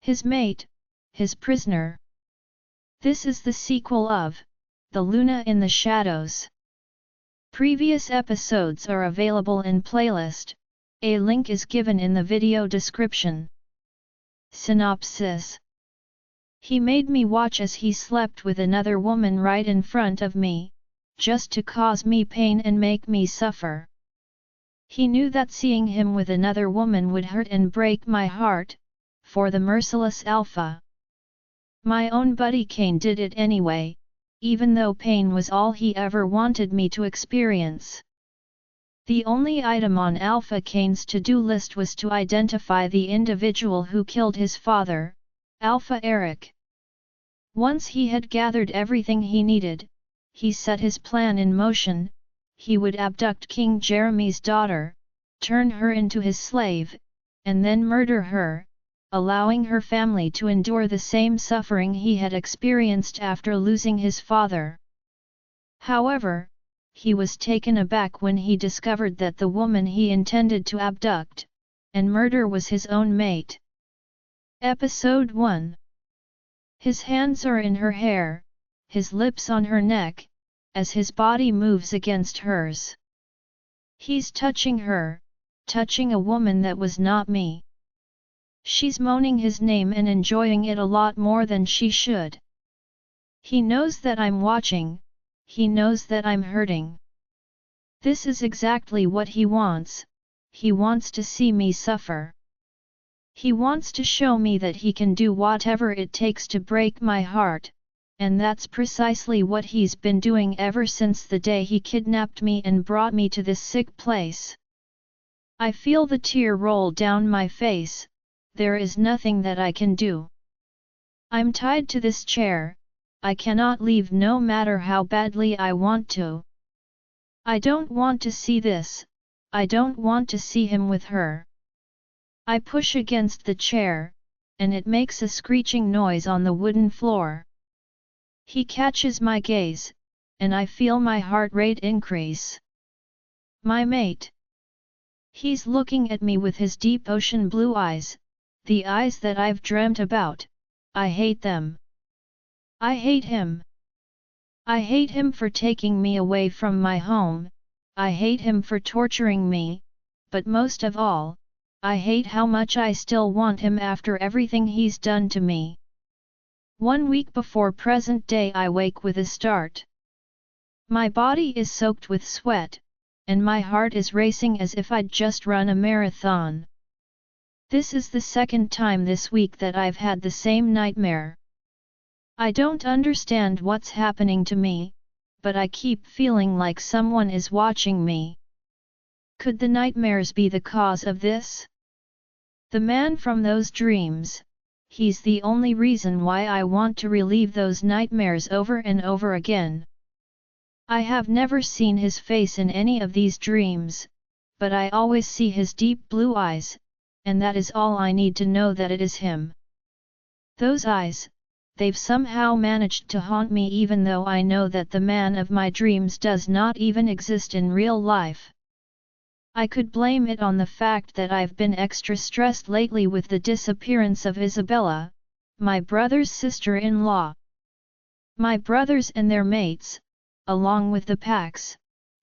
His mate, his prisoner. This is the sequel of The Luna in the Shadows. Previous episodes are available in playlist, a link is given in the video description. Synopsis. He made me watch as he slept with another woman right in front of me, just to cause me pain and make me suffer. He knew that seeing him with another woman would hurt and break my heart, for the merciless Alpha. My own buddy Cain did it anyway, even though pain was all he ever wanted me to experience. The only item on Alpha Kane's to-do list was to identify the individual who killed his father, Alpha Eric. Once he had gathered everything he needed, he set his plan in motion. He would abduct King Jeremy's daughter, turn her into his slave, and then murder her, allowing her family to endure the same suffering he had experienced after losing his father. However, he was taken aback when he discovered that the woman he intended to abduct and murder was his own mate. Episode 1. His hands are in her hair, his lips on her neck, as his body moves against hers. He's touching her, touching a woman that was not me. She's moaning his name and enjoying it a lot more than she should. He knows that I'm watching, he knows that I'm hurting. This is exactly what he wants to see me suffer. He wants to show me that he can do whatever it takes to break my heart, and that's precisely what he's been doing ever since the day he kidnapped me and brought me to this sick place. I feel the tear roll down my face. There is nothing that I can do. I'm tied to this chair, I cannot leave no matter how badly I want to. I don't want to see this, I don't want to see him with her. I push against the chair, and it makes a screeching noise on the wooden floor. He catches my gaze, and I feel my heart rate increase. My mate. He's looking at me with his deep ocean blue eyes, the eyes that I've dreamt about. I hate them. I hate him. I hate him for taking me away from my home, I hate him for torturing me, but most of all, I hate how much I still want him after everything he's done to me. 1 week before present day I wake with a start. My body is soaked with sweat, and my heart is racing as if I'd just run a marathon. This is the second time this week that I've had the same nightmare. I don't understand what's happening to me, but I keep feeling like someone is watching me. Could the nightmares be the cause of this? The man from those dreams, he's the only reason why I want to relive those nightmares over and over again. I have never seen his face in any of these dreams, but I always see his deep blue eyes, and that is all I need to know that it is him. Those eyes, they've somehow managed to haunt me even though I know that the man of my dreams does not even exist in real life. I could blame it on the fact that I've been extra stressed lately with the disappearance of Isabella, my brother's sister-in-law. My brothers and their mates, along with the packs,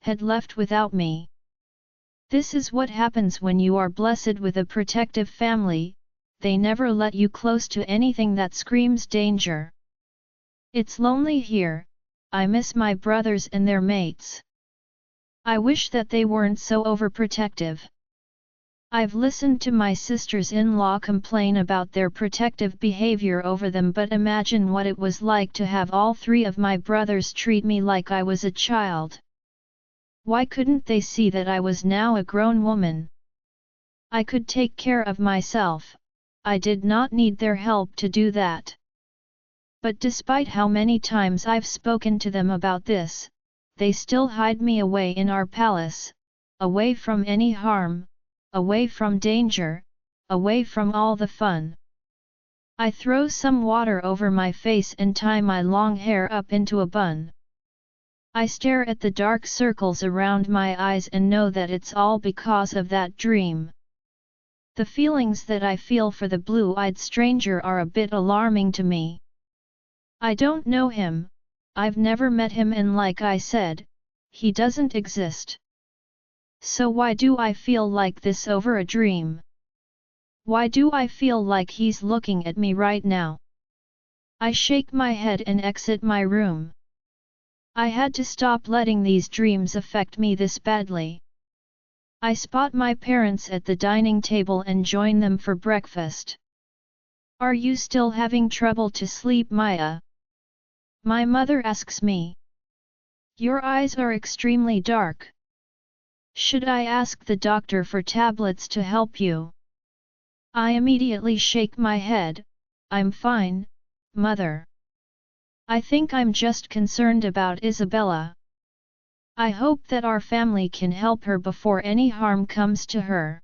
had left without me. This is what happens when you are blessed with a protective family, they never let you close to anything that screams danger. It's lonely here, I miss my brothers and their mates. I wish that they weren't so overprotective. I've listened to my sisters-in-law complain about their protective behavior over them, but imagine what it was like to have all 3 of my brothers treat me like I was a child. Why couldn't they see that I was now a grown woman? I could take care of myself, I did not need their help to do that. But despite how many times I've spoken to them about this, they still hide me away in our palace, away from any harm, away from danger, away from all the fun. I throw some water over my face and tie my long hair up into a bun. I stare at the dark circles around my eyes and know that it's all because of that dream. The feelings that I feel for the blue-eyed stranger are a bit alarming to me. I don't know him, I've never met him, and like I said, he doesn't exist. So why do I feel like this over a dream? Why do I feel like he's looking at me right now? I shake my head and exit my room. I had to stop letting these dreams affect me this badly. I spot my parents at the dining table and join them for breakfast. Are you still having trouble to sleep, Maya? My mother asks me. Your eyes are extremely dark. Should I ask the doctor for tablets to help you? I immediately shake my head. I'm fine, Mother. I think I'm just concerned about Isabella. I hope that our family can help her before any harm comes to her.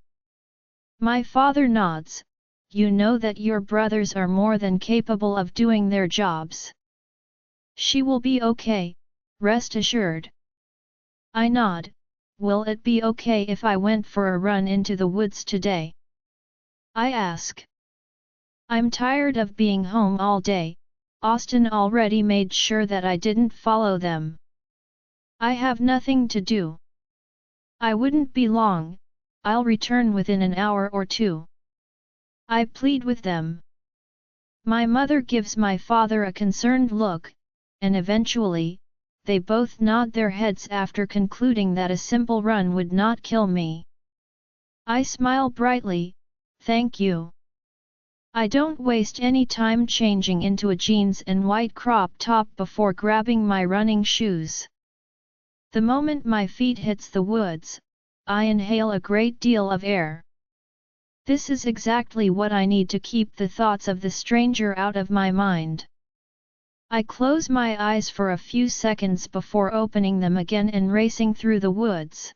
My father nods. You know that your brothers are more than capable of doing their jobs. She will be okay, rest assured. I nod. Will it be okay if I went for a run into the woods today? I ask. I'm tired of being home all day. Austin already made sure that I didn't follow them. I have nothing to do. I wouldn't be long, I'll return within an hour or two. I plead with them. My mother gives my father a concerned look, and eventually, they both nod their heads after concluding that a simple run would not kill me. I smile brightly, thank you. I don't waste any time changing into a jeans and white crop top before grabbing my running shoes. The moment my feet hits the woods, I inhale a great deal of air. This is exactly what I need to keep the thoughts of the stranger out of my mind. I close my eyes for a few seconds before opening them again and racing through the woods.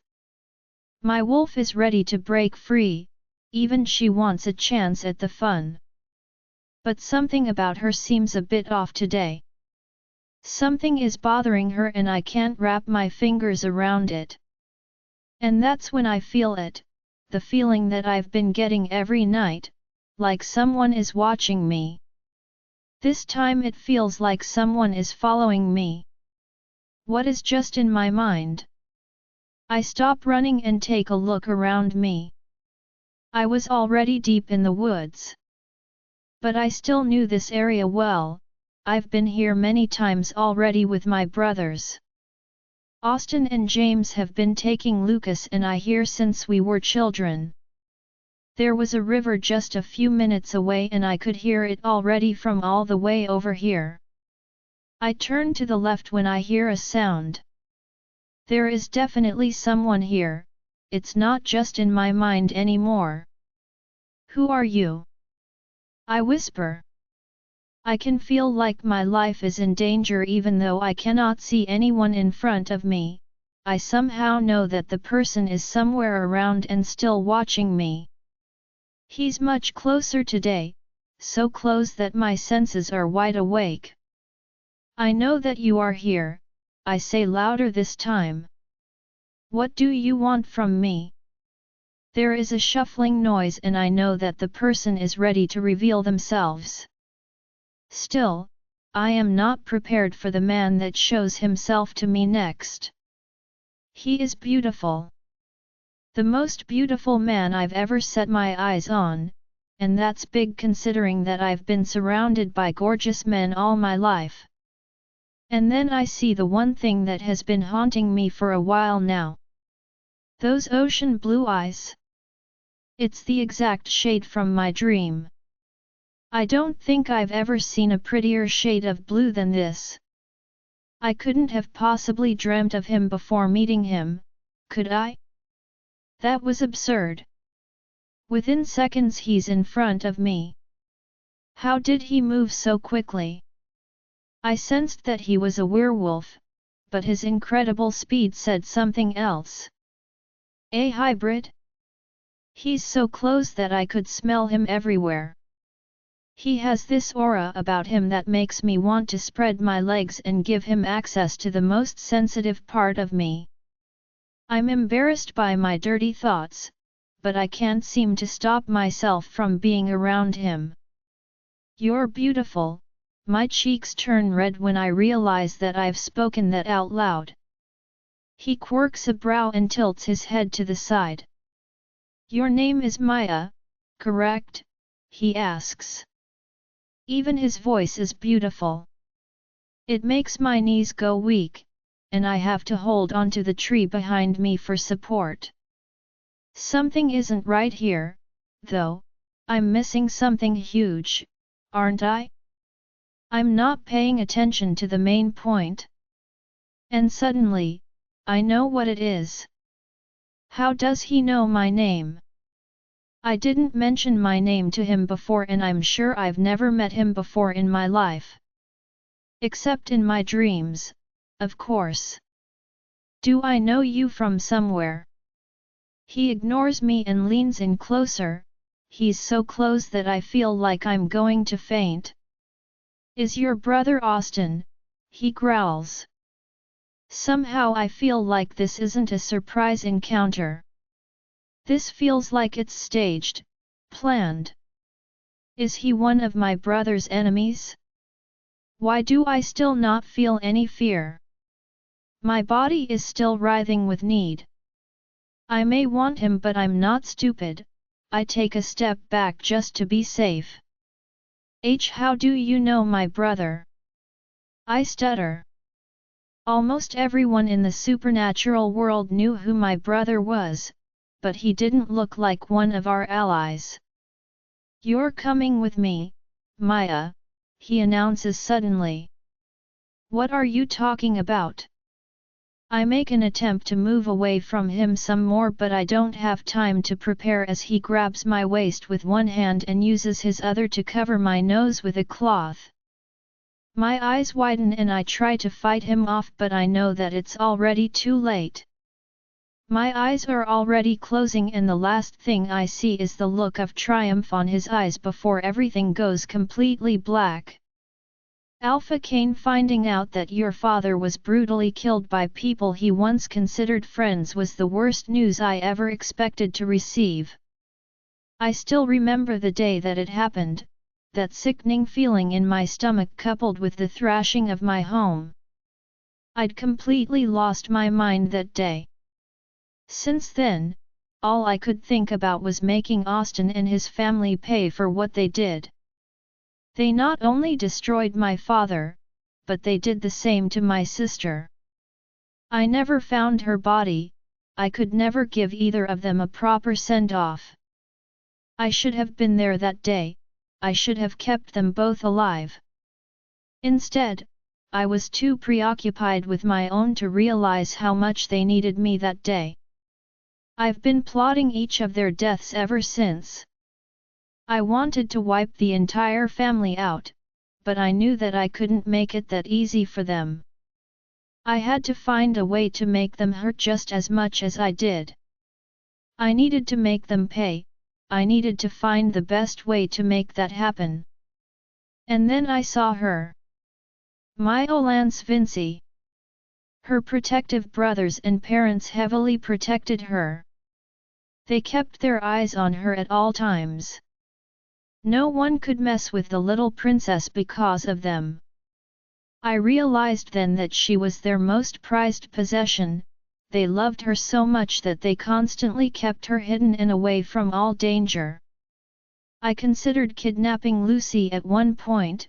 My wolf is ready to break free, even she wants a chance at the fun. But something about her seems a bit off today. Something is bothering her and I can't wrap my fingers around it. And that's when I feel it, the feeling that I've been getting every night, like someone is watching me. This time it feels like someone is following me. What is just in my mind? I stop running and take a look around me. I was already deep in the woods. But I still knew this area well. I've been here many times already with my brothers. Austin and James have been taking Lucas and I here since we were children. There was a river just a few minutes away and I could hear it already from all the way over here. I turn to the left when I hear a sound. There is definitely someone here, it's not just in my mind anymore. Who are you? I whisper. I can feel like my life is in danger even though I cannot see anyone in front of me. I somehow know that the person is somewhere around and still watching me. He's much closer today, so close that my senses are wide awake. I know that you are here, I say louder this time. What do you want from me? There is a shuffling noise and I know that the person is ready to reveal themselves. Still, I am not prepared for the man that shows himself to me next. He is beautiful. The most beautiful man I've ever set my eyes on, and that's big considering that I've been surrounded by gorgeous men all my life. And then I see the one thing that has been haunting me for a while now. Those ocean blue eyes. It's the exact shade from my dream. I don't think I've ever seen a prettier shade of blue than this. I couldn't have possibly dreamt of him before meeting him, could I? That was absurd. Within seconds he's in front of me. How did he move so quickly? I sensed that he was a werewolf, but his incredible speed said something else. A hybrid? He's so close that I could smell him everywhere. He has this aura about him that makes me want to spread my legs and give him access to the most sensitive part of me. I'm embarrassed by my dirty thoughts, but I can't seem to stop myself from being around him. You're beautiful. My cheeks turn red when I realize that I've spoken that out loud. He quirks a brow and tilts his head to the side. Your name is Maya, correct? He asks. Even his voice is beautiful. It makes my knees go weak, and I have to hold onto the tree behind me for support. Something isn't right here, though. I'm missing something huge, aren't I? I'm not paying attention to the main point. And suddenly, I know what it is. How does he know my name? I didn't mention my name to him before, and I'm sure I've never met him before in my life. Except in my dreams, of course. Do I know you from somewhere? He ignores me and leans in closer. He's so close that I feel like I'm going to faint. Is your brother Austin? He growls. Somehow I feel like this isn't a surprise encounter. This feels like it's staged, planned. Is he one of my brother's enemies? Why do I still not feel any fear? My body is still writhing with need. I may want him, but I'm not stupid. I take a step back just to be safe. How do you know my brother? I stutter. Almost everyone in the supernatural world knew who my brother was, but he didn't look like one of our allies. You're coming with me, Maya, he announces suddenly. What are you talking about? I make an attempt to move away from him some more, but I don't have time to prepare as he grabs my waist with one hand and uses his other to cover my nose with a cloth. My eyes widen and I try to fight him off, but I know that it's already too late. My eyes are already closing and the last thing I see is the look of triumph on his eyes before everything goes completely black. Alpha Kane, finding out that your father was brutally killed by people he once considered friends was the worst news I ever expected to receive. I still remember the day that it happened, that sickening feeling in my stomach coupled with the thrashing of my home. I'd completely lost my mind that day. Since then, all I could think about was making Austin and his family pay for what they did. They not only destroyed my father, but they did the same to my sister. I never found her body. I could never give either of them a proper send-off. I should have been there that day. I should have kept them both alive. Instead, I was too preoccupied with my own to realize how much they needed me that day. I've been plotting each of their deaths ever since. I wanted to wipe the entire family out, but I knew that I couldn't make it that easy for them. I had to find a way to make them hurt just as much as I did. I needed to make them pay. I needed to find the best way to make that happen. And then I saw her. Maya Lance Vinci. Her protective brothers and parents heavily protected her. They kept their eyes on her at all times. No one could mess with the little princess because of them. I realized then that she was their most prized possession. They loved her so much that they constantly kept her hidden and away from all danger. I considered kidnapping Lucy at one point,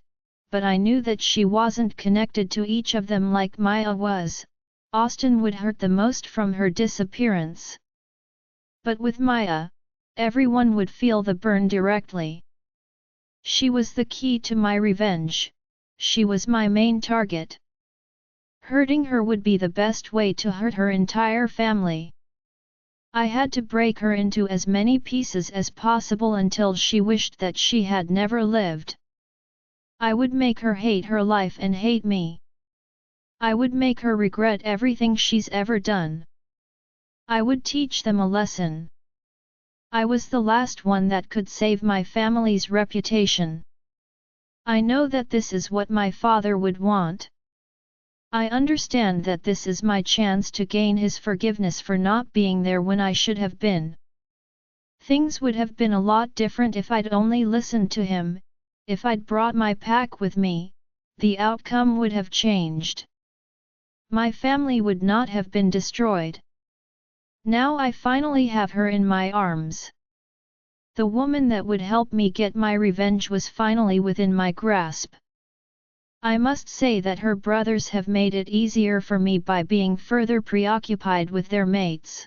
but I knew that she wasn't connected to each of them like Maya was. Austin would hurt the most from her disappearance. But with Maya, everyone would feel the burn directly. She was the key to my revenge. She was my main target. Hurting her would be the best way to hurt her entire family. I had to break her into as many pieces as possible until she wished that she had never lived. I would make her hate her life and hate me. I would make her regret everything she's ever done. I would teach them a lesson. I was the last one that could save my family's reputation. I know that this is what my father would want. I understand that this is my chance to gain his forgiveness for not being there when I should have been. Things would have been a lot different if I'd only listened to him. If I'd brought my pack with me, the outcome would have changed. My family would not have been destroyed. Now I finally have her in my arms. The woman that would help me get my revenge was finally within my grasp. I must say that her brothers have made it easier for me by being further preoccupied with their mates.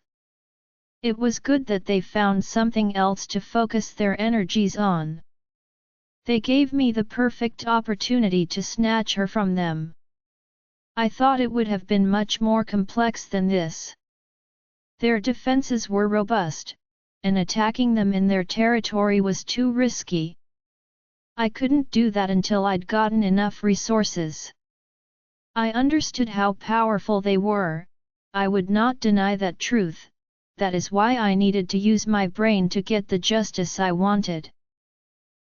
It was good that they found something else to focus their energies on. They gave me the perfect opportunity to snatch her from them. I thought it would have been much more complex than this. Their defenses were robust, and attacking them in their territory was too risky. I couldn't do that until I'd gotten enough resources. I understood how powerful they were. I would not deny that truth. That is why I needed to use my brain to get the justice I wanted.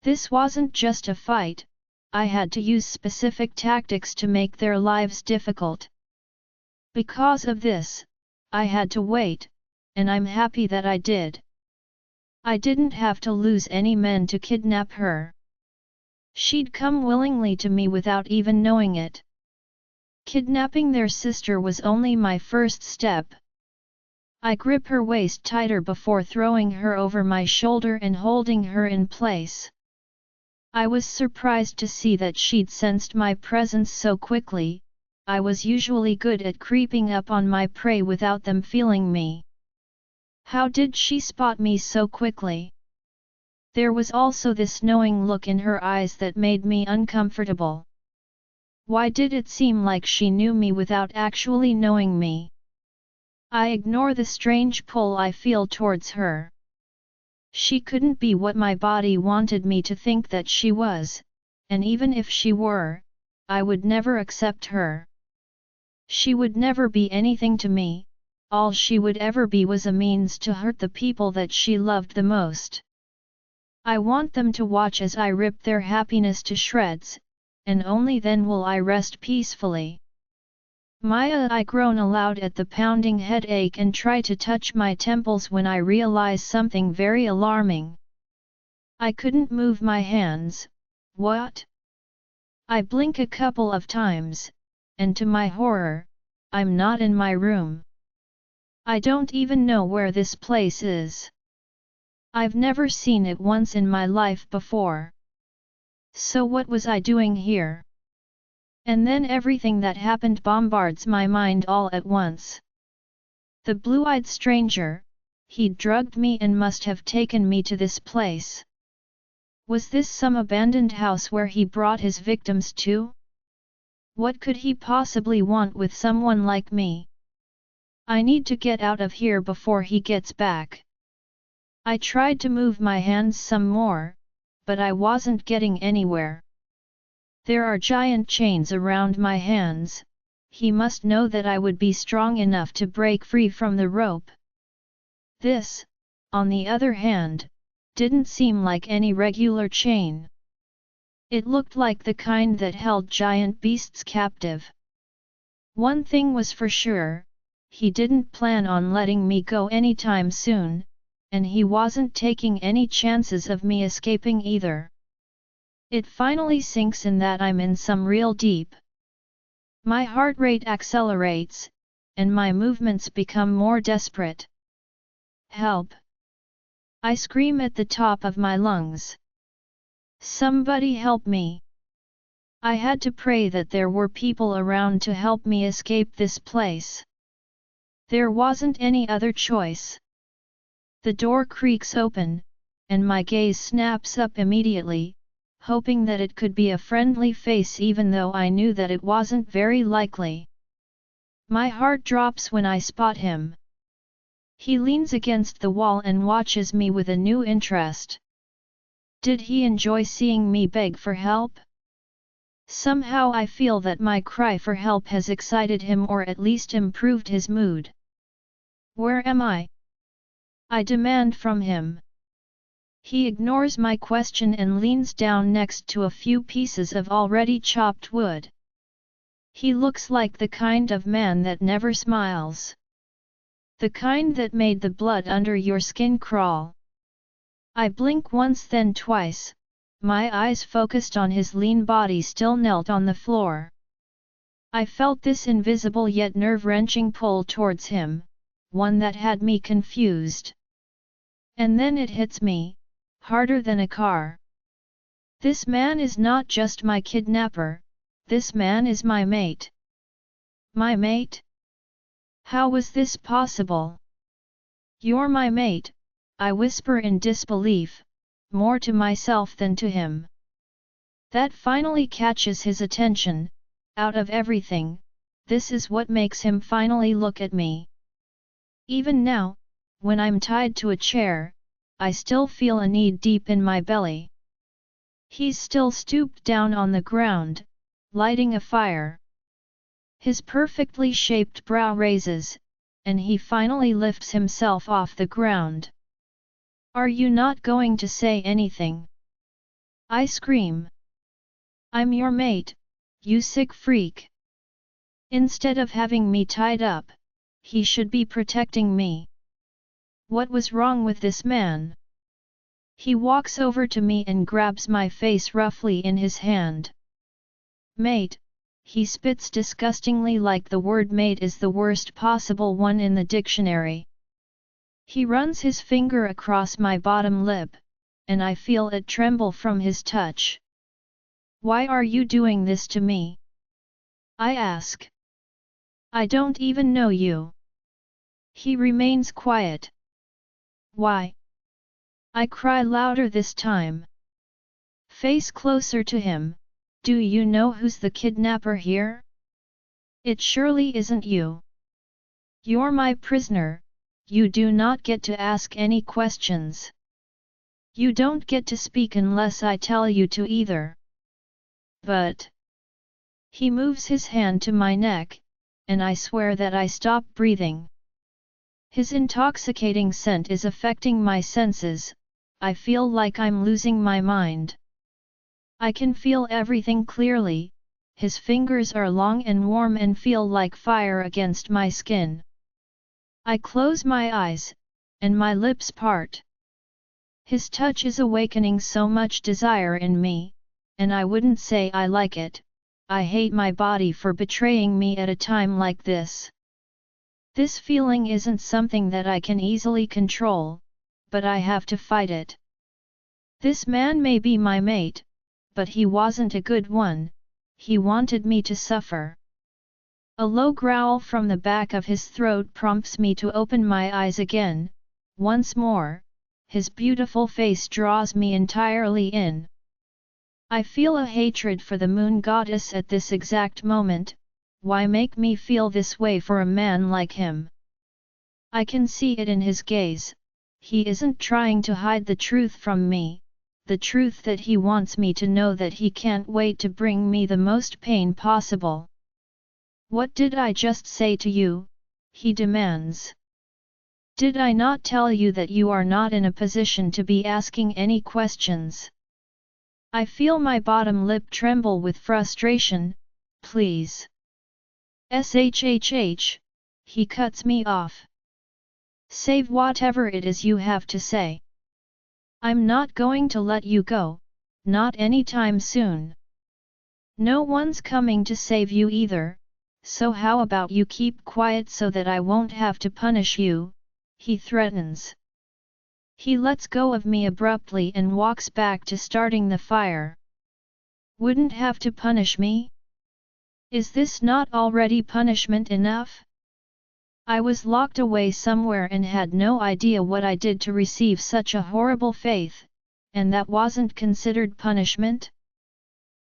This wasn't just a fight. I had to use specific tactics to make their lives difficult. Because of this, I had to wait, and I'm happy that I did. I didn't have to lose any men to kidnap her. She'd come willingly to me without even knowing it. Kidnapping their sister was only my first step. I grip her waist tighter before throwing her over my shoulder and holding her in place. I was surprised to see that she'd sensed my presence so quickly. I was usually good at creeping up on my prey without them feeling me. How did she spot me so quickly? There was also this knowing look in her eyes that made me uncomfortable. Why did it seem like she knew me without actually knowing me? I ignore the strange pull I feel towards her. She couldn't be what my body wanted me to think that she was, and even if she were, I would never accept her. She would never be anything to me. All she would ever be was a means to hurt the people that she loved the most. I want them to watch as I rip their happiness to shreds, and only then will I rest peacefully. I groan aloud at the pounding headache and try to touch my temples when I realize something very alarming. I couldn't move my hands. What? I blink a couple of times, and to my horror, I'm not in my room. I don't even know where this place is. I've never seen it once in my life before. So what was I doing here? And then everything that happened bombards my mind all at once. The blue-eyed stranger, he'd drugged me and must have taken me to this place. Was this some abandoned house where he brought his victims to? What could he possibly want with someone like me? I need to get out of here before he gets back. I tried to move my hands some more, but I wasn't getting anywhere. There are giant chains around my hands. He must know that I would be strong enough to break free from the rope. This, on the other hand, didn't seem like any regular chain. It looked like the kind that held giant beasts captive. One thing was for sure, he didn't plan on letting me go anytime soon, and he wasn't taking any chances of me escaping either. It finally sinks in that I'm in some real deep. My heart rate accelerates, and my movements become more desperate. Help! I scream at the top of my lungs. Somebody help me! I had to pray that there were people around to help me escape this place. There wasn't any other choice. The door creaks open, and my gaze snaps up immediately, hoping that it could be a friendly face even though I knew that it wasn't very likely. My heart drops when I spot him. He leans against the wall and watches me with a new interest. Did he enjoy seeing me beg for help? Somehow I feel that my cry for help has excited him or at least improved his mood. Where am I? I demand from him. He ignores my question and leans down next to a few pieces of already chopped wood. He looks like the kind of man that never smiles. The kind that made the blood under your skin crawl. I blink once then twice, my eyes focused on his lean body still knelt on the floor. I felt this invisible yet nerve-wrenching pull towards him, one that had me confused. And then it hits me, harder than a car. This man is not just my kidnapper, this man is my mate. My mate? How was this possible? You're my mate, I whisper in disbelief, more to myself than to him. That finally catches his attention. Out of everything, this is what makes him finally look at me. Even now, when I'm tied to a chair, I still feel a need deep in my belly. He's still stooped down on the ground, lighting a fire. His perfectly shaped brow raises, and he finally lifts himself off the ground. Are you not going to say anything? I scream. I'm your mate, you sick freak. Instead of having me tied up, he should be protecting me. What was wrong with this man? He walks over to me and grabs my face roughly in his hand. Mate, he spits disgustingly like the word mate is the worst possible one in the dictionary. He runs his finger across my bottom lip, and I feel it tremble from his touch. Why are you doing this to me? I ask. I don't even know you. He remains quiet. Why? I cry louder this time. Face closer to him. Do you know who's the kidnapper here? It surely isn't you. You're my prisoner, you do not get to ask any questions. You don't get to speak unless I tell you to either. But... He moves his hand to my neck, and I swear that I stop breathing. His intoxicating scent is affecting my senses, I feel like I'm losing my mind. I can feel everything clearly, his fingers are long and warm and feel like fire against my skin. I close my eyes, and my lips part. His touch is awakening so much desire in me, and I wouldn't say I like it. I hate my body for betraying me at a time like this. This feeling isn't something that I can easily control, but I have to fight it. This man may be my mate, but he wasn't a good one, he wanted me to suffer. A low growl from the back of his throat prompts me to open my eyes again, once more, his beautiful face draws me entirely in. I feel a hatred for the moon goddess at this exact moment. Why make me feel this way for a man like him? I can see it in his gaze, he isn't trying to hide the truth from me, the truth that he wants me to know that he can't wait to bring me the most pain possible. What did I just say to you? He demands. Did I not tell you that you are not in a position to be asking any questions? I feel my bottom lip tremble with frustration. Please. SHHH, he cuts me off. Save whatever it is you have to say. I'm not going to let you go, not anytime soon. No one's coming to save you either, so how about you keep quiet so that I won't have to punish you, he threatens. He lets go of me abruptly and walks back to starting the fire. Wouldn't have to punish me? Is this not already punishment enough? I was locked away somewhere and had no idea what I did to receive such a horrible fate, and that wasn't considered punishment?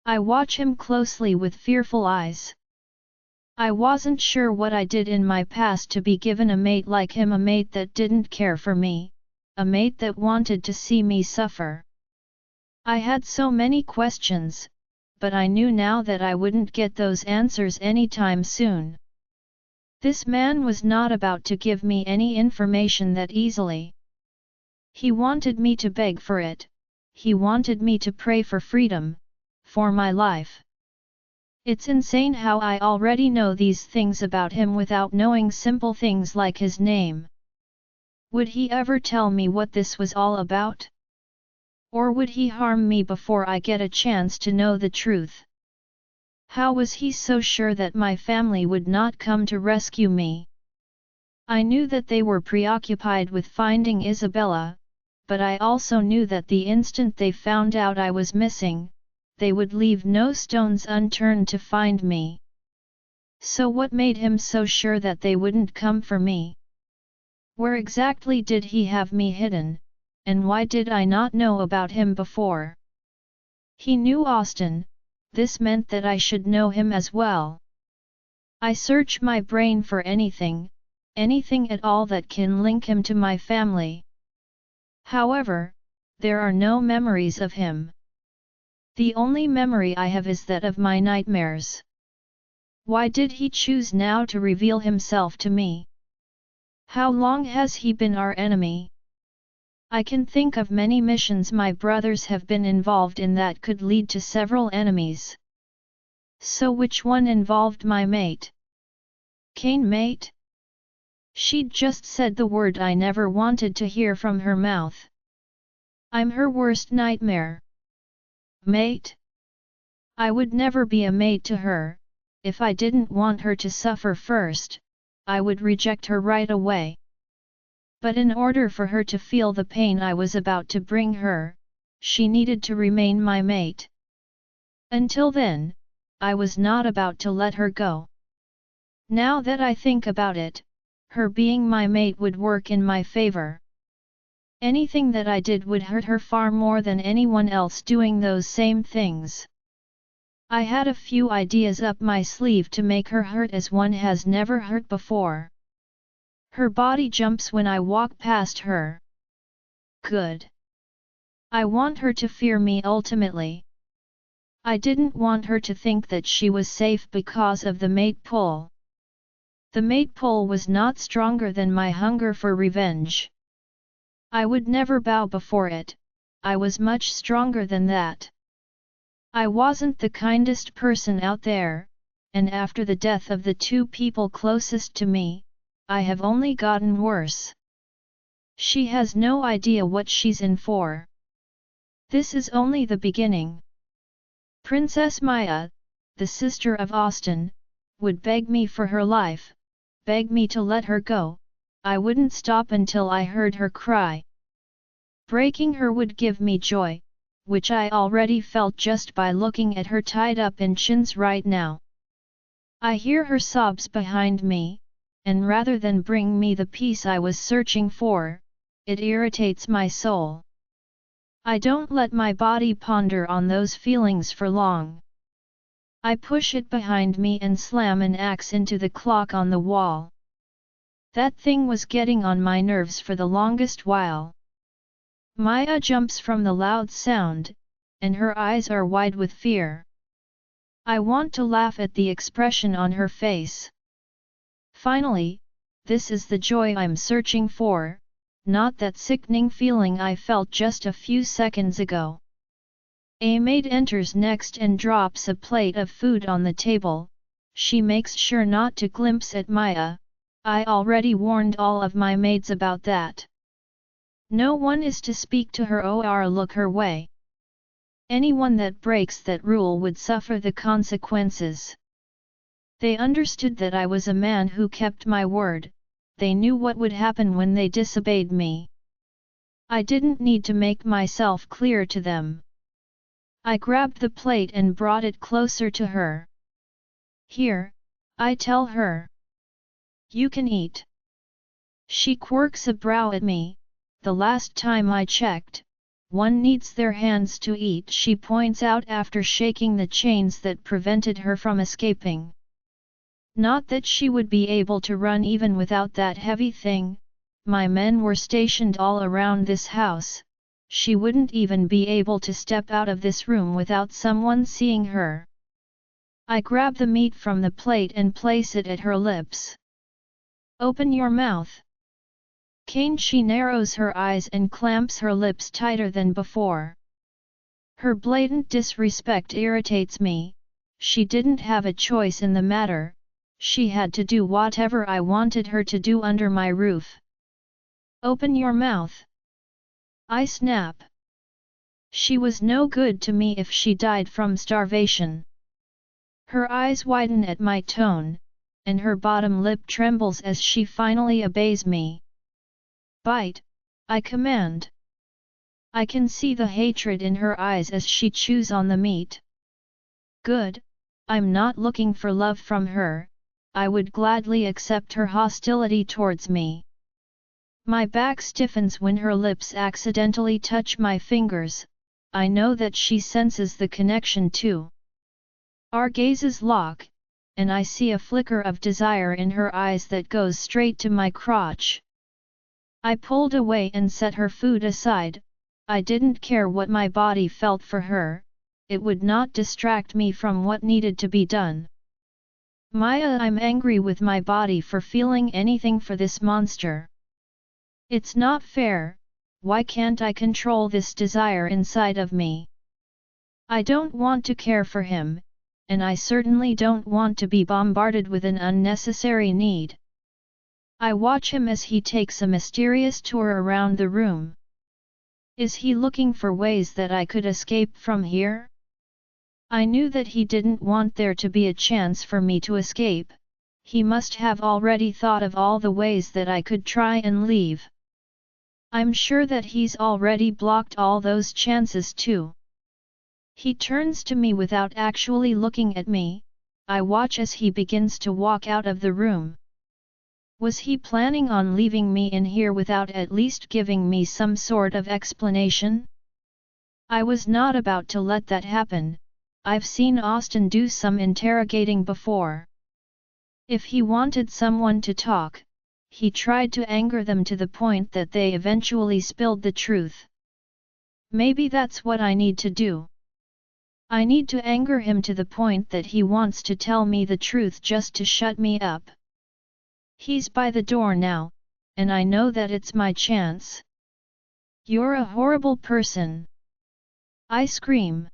I watch him closely with fearful eyes. I wasn't sure what I did in my past to be given a mate like him, a mate that didn't care for me, a mate that wanted to see me suffer. I had so many questions, but I knew now that I wouldn't get those answers anytime soon. This man was not about to give me any information that easily. He wanted me to beg for it, he wanted me to pray for freedom, for my life. It's insane how I already know these things about him without knowing simple things like his name. Would he ever tell me what this was all about? Or would he harm me before I get a chance to know the truth? How was he so sure that my family would not come to rescue me? I knew that they were preoccupied with finding Isabella, but I also knew that the instant they found out I was missing, they would leave no stones unturned to find me. So what made him so sure that they wouldn't come for me? Where exactly did he have me hidden, and why did I not know about him before? He knew Austin, this meant that I should know him as well. I search my brain for anything at all that can link him to my family. However, there are no memories of him. The only memory I have is that of my nightmares. Why did he choose now to reveal himself to me? How long has he been our enemy? I can think of many missions my brothers have been involved in that could lead to several enemies. So which one involved my mate? Cain mate? She'd just said the word I never wanted to hear from her mouth. I'm her worst nightmare. Mate? I would never be a mate to her. If I didn't want her to suffer first, I would reject her right away. But in order for her to feel the pain I was about to bring her, she needed to remain my mate. Until then, I was not about to let her go. Now that I think about it, her being my mate would work in my favor. Anything that I did would hurt her far more than anyone else doing those same things. I had a few ideas up my sleeve to make her hurt as one has never hurt before. Her body jumps when I walk past her. Good. I want her to fear me ultimately. I didn't want her to think that she was safe because of the mate pull. The mate pull was not stronger than my hunger for revenge. I would never bow before it. I was much stronger than that. I wasn't the kindest person out there, and after the death of the two people closest to me, I have only gotten worse. She has no idea what she's in for. This is only the beginning. Princess Maya, the sister of Austin, would beg me for her life, beg me to let her go. I wouldn't stop until I heard her cry. Breaking her would give me joy, which I already felt just by looking at her tied up in chins right now. I hear her sobs behind me, and rather than bring me the peace I was searching for, it irritates my soul. I don't let my body ponder on those feelings for long. I push it behind me and slam an axe into the clock on the wall. That thing was getting on my nerves for the longest while. Maya jumps from the loud sound, and her eyes are wide with fear. I want to laugh at the expression on her face. Finally, this is the joy I'm searching for, not that sickening feeling I felt just a few seconds ago. A maid enters next and drops a plate of food on the table. She makes sure not to glimpse at Maya. I already warned all of my maids about that. No one is to speak to her or look her way. Anyone that breaks that rule would suffer the consequences. They understood that I was a man who kept my word. They knew what would happen when they disobeyed me. I didn't need to make myself clear to them. I grabbed the plate and brought it closer to her. Here, I tell her. You can eat. She quirks a brow at me. The last time I checked, one needs their hands to eat, she points out after shaking the chains that prevented her from escaping. Not that she would be able to run even without that heavy thing. My men were stationed all around this house. She wouldn't even be able to step out of this room without someone seeing her. I grab the meat from the plate and place it at her lips. Open your mouth. Cain. She narrows her eyes and clamps her lips tighter than before. Her blatant disrespect irritates me. She didn't have a choice in the matter. She had to do whatever I wanted her to do under my roof. Open your mouth. I snap. She was no good to me if she died from starvation. Her eyes widen at my tone, and her bottom lip trembles as she finally obeys me. Bite, I command. I can see the hatred in her eyes as she chews on the meat. Good, I'm not looking for love from her, I would gladly accept her hostility towards me. My back stiffens when her lips accidentally touch my fingers, I know that she senses the connection too. Our gazes lock, and I see a flicker of desire in her eyes that goes straight to my crotch. I pulled away and set her food aside. I didn't care what my body felt for her, it would not distract me from what needed to be done. Maya, I'm angry with my body for feeling anything for this monster. It's not fair, why can't I control this desire inside of me? I don't want to care for him, and I certainly don't want to be bombarded with an unnecessary need. I watch him as he takes a mysterious tour around the room. Is he looking for ways that I could escape from here? I knew that he didn't want there to be a chance for me to escape. He must have already thought of all the ways that I could try and leave. I'm sure that he's already blocked all those chances too. He turns to me without actually looking at me. I watch as he begins to walk out of the room. Was he planning on leaving me in here without at least giving me some sort of explanation? I was not about to let that happen. I've seen Austin do some interrogating before. If he wanted someone to talk, he tried to anger them to the point that they eventually spilled the truth. Maybe that's what I need to do. I need to anger him to the point that he wants to tell me the truth just to shut me up. He's by the door now, and I know that it's my chance. You're a horrible person. I scream.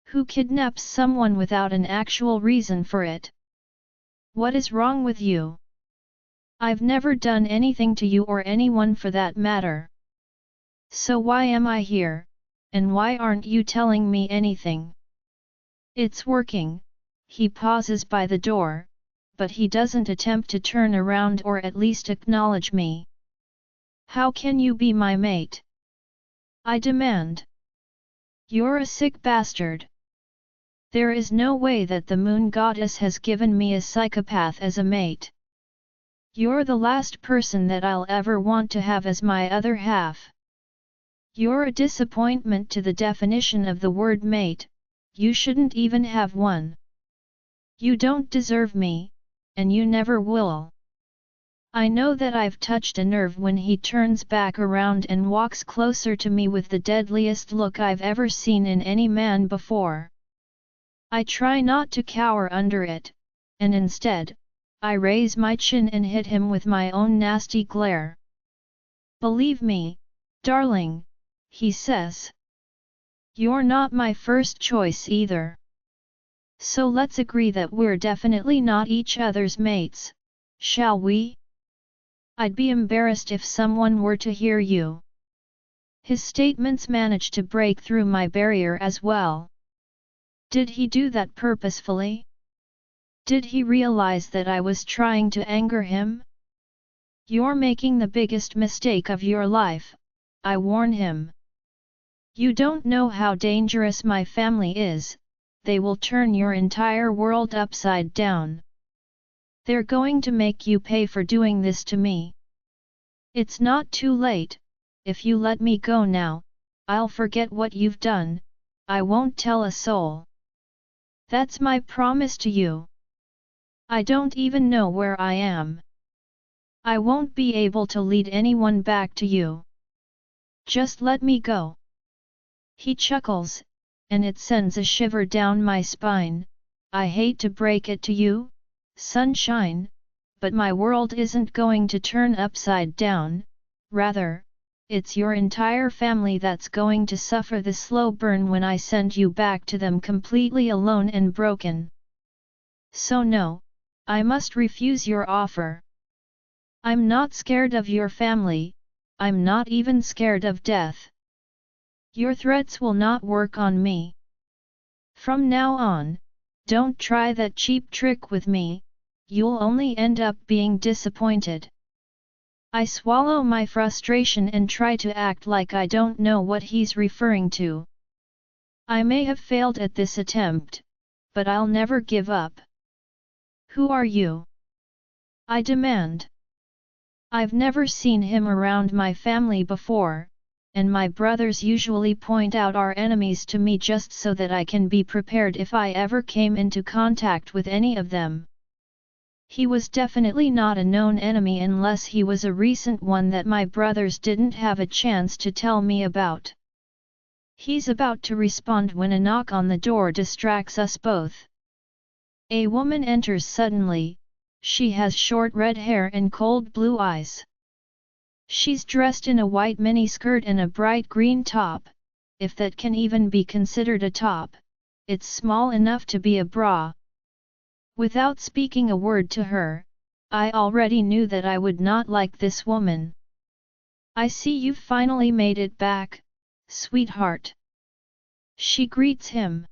Who kidnaps someone without an actual reason for it? What is wrong with you? I've never done anything to you or anyone for that matter. So why am I here, and why aren't you telling me anything? It's working. He pauses by the door, but he doesn't attempt to turn around or at least acknowledge me. How can you be my mate? I demand. You're a sick bastard. There is no way that the moon goddess has given me a psychopath as a mate. You're the last person that I'll ever want to have as my other half. You're a disappointment to the definition of the word mate, you shouldn't even have one. You don't deserve me, and you never will. I know that I've touched a nerve when he turns back around and walks closer to me with the deadliest look I've ever seen in any man before. I try not to cower under it, and instead, I raise my chin and hit him with my own nasty glare. Believe me, darling, he says. You're not my first choice either. So let's agree that we're definitely not each other's mates, shall we? I'd be embarrassed if someone were to hear you. His statements manage to break through my barrier as well. Did he do that purposefully? Did he realize that I was trying to anger him? You're making the biggest mistake of your life, I warn him. You don't know how dangerous my family is, they will turn your entire world upside down. They're going to make you pay for doing this to me. It's not too late, if you let me go now, I'll forget what you've done, I won't tell a soul. That's my promise to you. I don't even know where I am. I won't be able to lead anyone back to you. Just let me go. He chuckles, and it sends a shiver down my spine. I hate to break it to you, sunshine, but my world isn't going to turn upside down, rather, it's your entire family that's going to suffer the slow burn when I send you back to them completely alone and broken. So no, I must refuse your offer. I'm not scared of your family, I'm not even scared of death. Your threats will not work on me. From now on, don't try that cheap trick with me, you'll only end up being disappointed. I swallow my frustration and try to act like I don't know what he's referring to. I may have failed at this attempt, but I'll never give up. Who are you? I demand. I've never seen him around my family before, and my brothers usually point out our enemies to me just so that I can be prepared if I ever came into contact with any of them. He was definitely not a known enemy unless he was a recent one that my brothers didn't have a chance to tell me about. He's about to respond when a knock on the door distracts us both. A woman enters suddenly. She has short red hair and cold blue eyes. She's dressed in a white miniskirt and a bright green top, if that can even be considered a top. It's small enough to be a bra. Without speaking a word to her, I already knew that I would not like this woman. I see you've finally made it back, sweetheart. She greets him.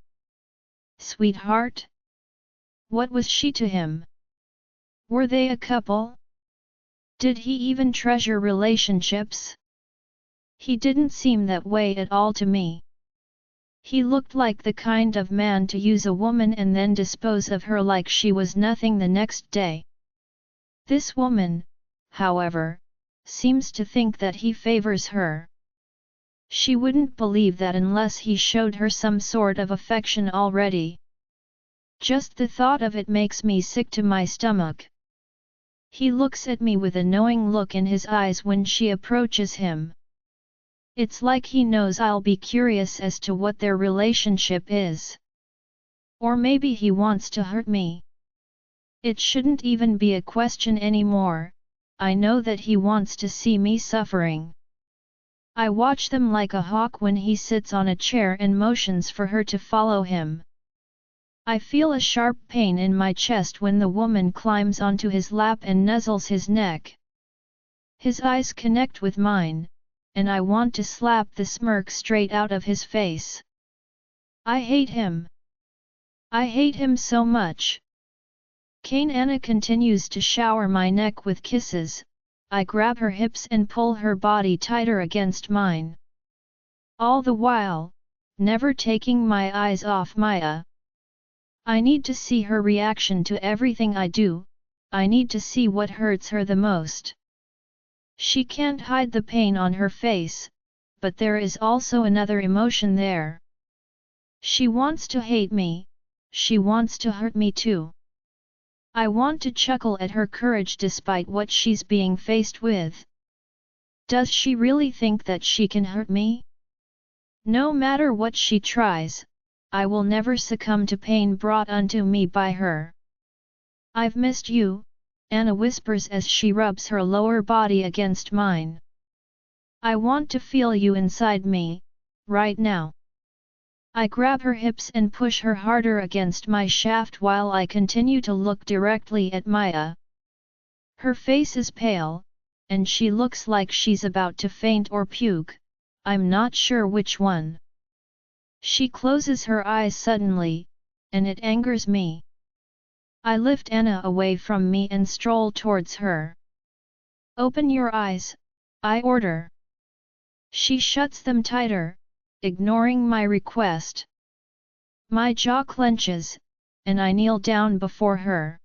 Sweetheart? What was she to him? Were they a couple? Did he even treasure relationships? He didn't seem that way at all to me. He looked like the kind of man to use a woman and then dispose of her like she was nothing the next day. This woman, however, seems to think that he favors her. She wouldn't believe that unless he showed her some sort of affection already. Just the thought of it makes me sick to my stomach. He looks at me with a knowing look in his eyes when she approaches him. It's like he knows I'll be curious as to what their relationship is. Or maybe he wants to hurt me. It shouldn't even be a question anymore. I know that he wants to see me suffering. I watch them like a hawk when he sits on a chair and motions for her to follow him. I feel a sharp pain in my chest when the woman climbs onto his lap and nuzzles his neck. His eyes connect with mine, and I want to slap the smirk straight out of his face. I hate him. I hate him so much. Cain. Anna continues to shower my neck with kisses. I grab her hips and pull her body tighter against mine. All the while, never taking my eyes off Maya. I need to see her reaction to everything I do. I need to see what hurts her the most. She can't hide the pain on her face, but there is also another emotion there. She wants to hate me, she wants to hurt me too. I want to chuckle at her courage despite what she's being faced with. Does she really think that she can hurt me? No matter what she tries, I will never succumb to pain brought unto me by her. I've missed you, Anna whispers as she rubs her lower body against mine. I want to feel you inside me, right now. I grab her hips and push her harder against my shaft while I continue to look directly at Maya. Her face is pale, and she looks like she's about to faint or puke, I'm not sure which one. She closes her eyes suddenly, and it angers me. I lift Anna away from me and stroll towards her. Open your eyes, I order. She shuts them tighter, ignoring my request. My jaw clenches, and I kneel down before her.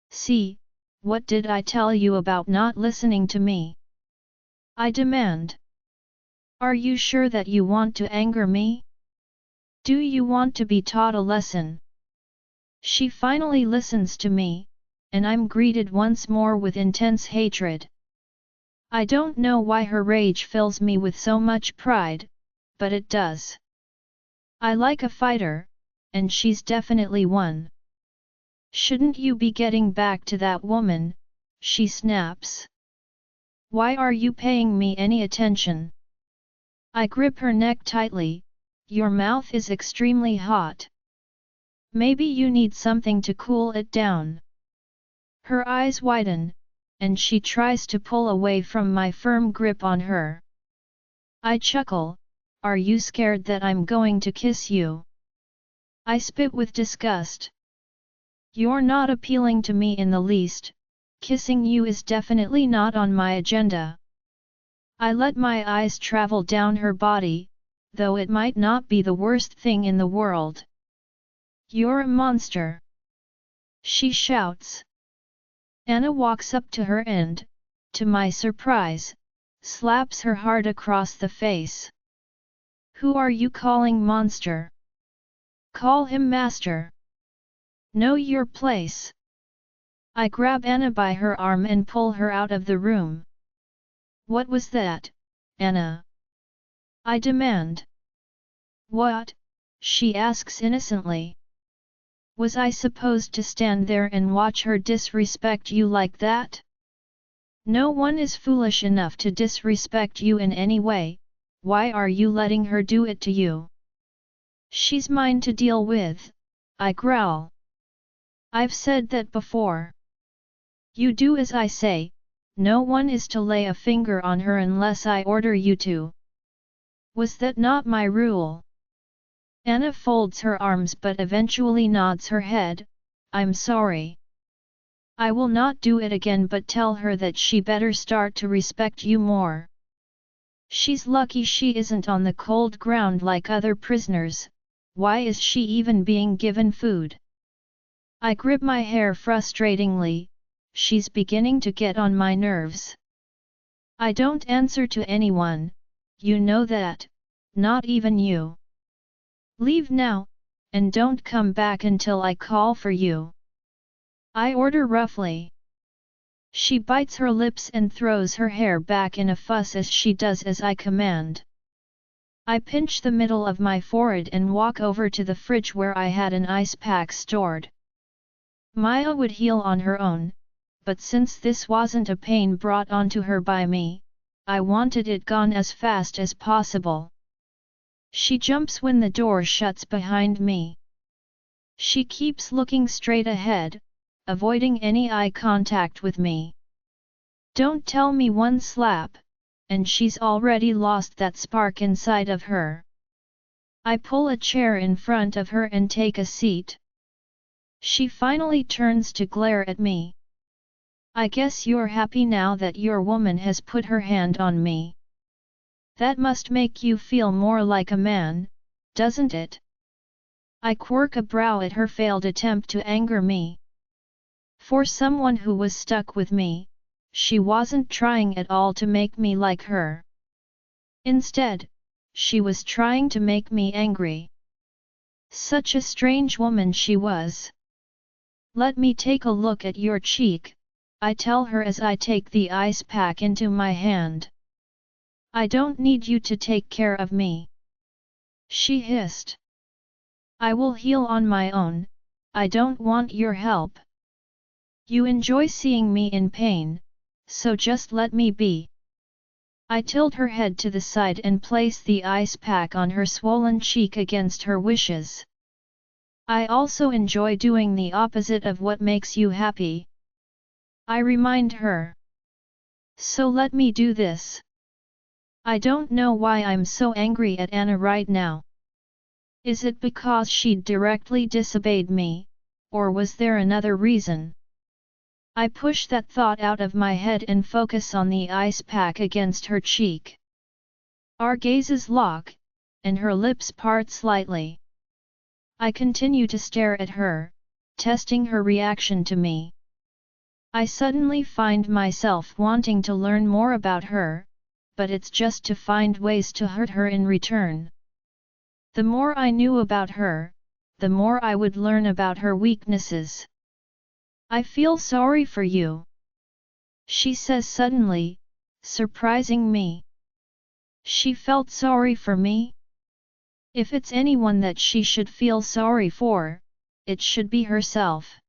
See, what did I tell you about not listening to me? I demand. Are you sure that you want to anger me? Do you want to be taught a lesson? She finally listens to me, and I'm greeted once more with intense hatred. I don't know why her rage fills me with so much pride, but it does. I like a fighter, and she's definitely one. Shouldn't you be getting back to that woman? She snaps. Why are you paying me any attention? I grip her neck tightly. Your mouth is extremely hot. Maybe you need something to cool it down. Her eyes widen, and she tries to pull away from my firm grip on her. I chuckle. Are you scared that I'm going to kiss you? I spit with disgust. You're not appealing to me in the least, kissing you is definitely not on my agenda. I let my eyes travel down her body, though it might not be the worst thing in the world. You're a monster! She shouts. Anna walks up to her and, to my surprise, slaps her hard across the face. Who are you calling monster? Call him master. Know your place. I grab Anna by her arm and pull her out of the room. What was that, Anna? I demand. What? She asks innocently. Was I supposed to stand there and watch her disrespect you like that? No one is foolish enough to disrespect you in any way, why are you letting her do it to you? She's mine to deal with, I growl. I've said that before. You do as I say, no one is to lay a finger on her unless I order you to. Was that not my rule? Anna folds her arms but eventually nods her head. I'm sorry. I will not do it again, but tell her that she better start to respect you more. She's lucky she isn't on the cold ground like other prisoners. Why is she even being given food? I grip my hair frustratingly. She's beginning to get on my nerves. I don't answer to anyone, you know that, not even you. Leave now, and don't come back until I call for you. I order roughly. She bites her lips and throws her hair back in a fuss as she does as I command. I pinch the middle of my forehead and walk over to the fridge where I had an ice pack stored. Maya would heal on her own, but since this wasn't a pain brought onto her by me, I wanted it gone as fast as possible. She jumps when the door shuts behind me. She keeps looking straight ahead, avoiding any eye contact with me. Don't tell me one slap, and she's already lost that spark inside of her. I pull a chair in front of her and take a seat. She finally turns to glare at me. I guess you're happy now that your woman has put her hand on me. That must make you feel more like a man, doesn't it? I quirk a brow at her failed attempt to anger me. For someone who was stuck with me, she wasn't trying at all to make me like her. Instead, she was trying to make me angry. Such a strange woman she was. Let me take a look at your cheek, I tell her as I take the ice pack into my hand. I don't need you to take care of me. She hissed. I will heal on my own, I don't want your help. You enjoy seeing me in pain, so just let me be. I tilt her head to the side and place the ice pack on her swollen cheek against her wishes. I also enjoy doing the opposite of what makes you happy. I remind her. So let me do this. I don't know why I'm so angry at Anna right now. Is it because she'd directly disobeyed me, or was there another reason? I push that thought out of my head and focus on the ice pack against her cheek. Our gazes lock, and her lips part slightly. I continue to stare at her, testing her reaction to me. I suddenly find myself wanting to learn more about her, but it's just to find ways to hurt her in return. The more I knew about her, the more I would learn about her weaknesses. I feel sorry for you, she says suddenly, surprising me. She felt sorry for me? If it's anyone that she should feel sorry for, it should be herself.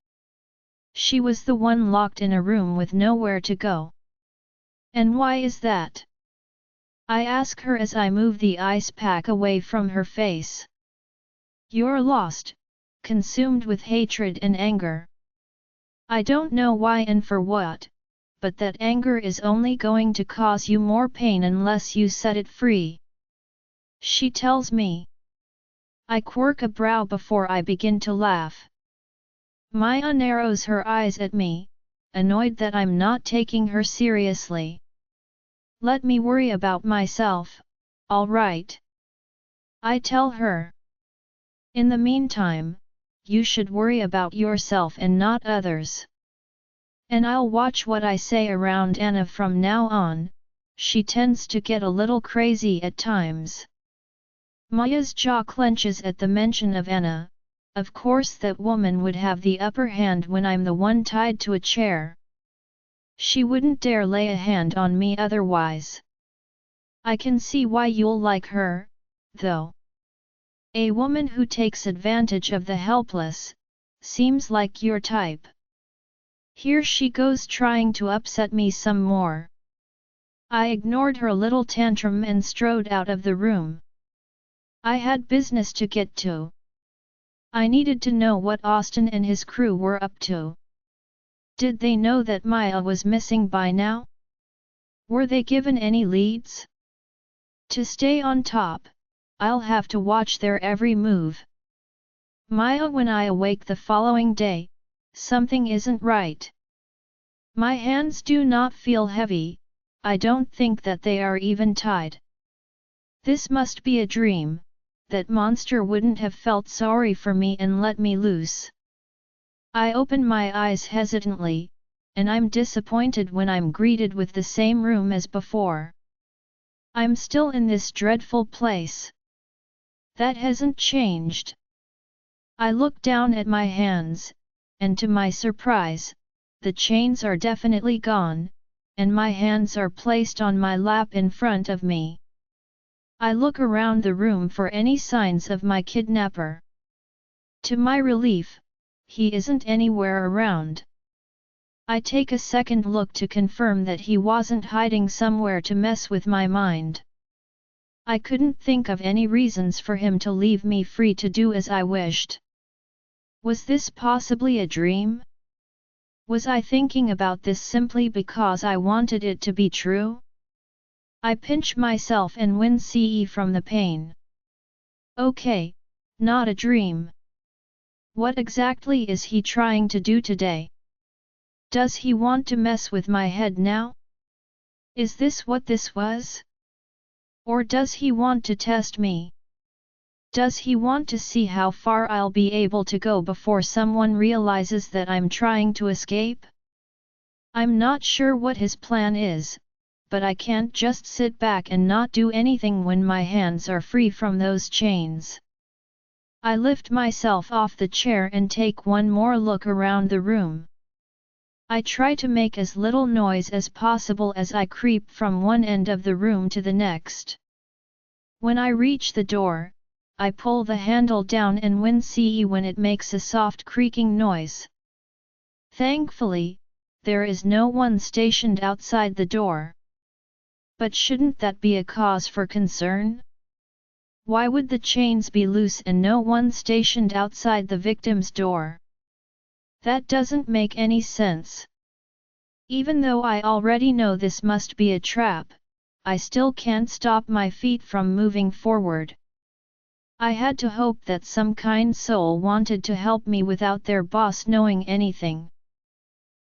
She was the one locked in a room with nowhere to go. And why is that? I ask her as I move the ice pack away from her face. You're lost, consumed with hatred and anger. I don't know why and for what, but that anger is only going to cause you more pain unless you set it free. She tells me. I quirk a brow before I begin to laugh. Maya narrows her eyes at me, annoyed that I'm not taking her seriously. Let me worry about myself, alright? I tell her. In the meantime, you should worry about yourself and not others. And I'll watch what I say around Anna from now on. She tends to get a little crazy at times. Maya's jaw clenches at the mention of Anna. Of course that woman would have the upper hand when I'm the one tied to a chair. She wouldn't dare lay a hand on me otherwise. I can see why you'll like her, though. A woman who takes advantage of the helpless, seems like your type. Here she goes trying to upset me some more. I ignored her little tantrum and strode out of the room. I had business to get to. I needed to know what Austin and his crew were up to. Did they know that Maya was missing by now? Were they given any leads? To stay on top, I'll have to watch their every move. Maya, when I awake the following day, something isn't right. My hands do not feel heavy, I don't think that they are even tied. This must be a dream. That monster wouldn't have felt sorry for me and let me loose. I open my eyes hesitantly, and I'm disappointed when I'm greeted with the same room as before. I'm still in this dreadful place. That hasn't changed. I look down at my hands, and to my surprise, the chains are definitely gone, and my hands are placed on my lap in front of me. I look around the room for any signs of my kidnapper. To my relief, he isn't anywhere around. I take a second look to confirm that he wasn't hiding somewhere to mess with my mind. I couldn't think of any reasons for him to leave me free to do as I wished. Was this possibly a dream? Was I thinking about this simply because I wanted it to be true? I pinch myself and wince from the pain. Okay, not a dream. What exactly is he trying to do today? Does he want to mess with my head now? Is this what this was? Or does he want to test me? Does he want to see how far I'll be able to go before someone realizes that I'm trying to escape? I'm not sure what his plan is, but I can't just sit back and not do anything when my hands are free from those chains. I lift myself off the chair and take one more look around the room. I try to make as little noise as possible as I creep from one end of the room to the next. When I reach the door, I pull the handle down and wince when it makes a soft creaking noise. Thankfully, there is no one stationed outside the door. But shouldn't that be a cause for concern? Why would the chains be loose and no one stationed outside the victim's door? That doesn't make any sense. Even though I already know this must be a trap, I still can't stop my feet from moving forward. I had to hope that some kind soul wanted to help me without their boss knowing anything.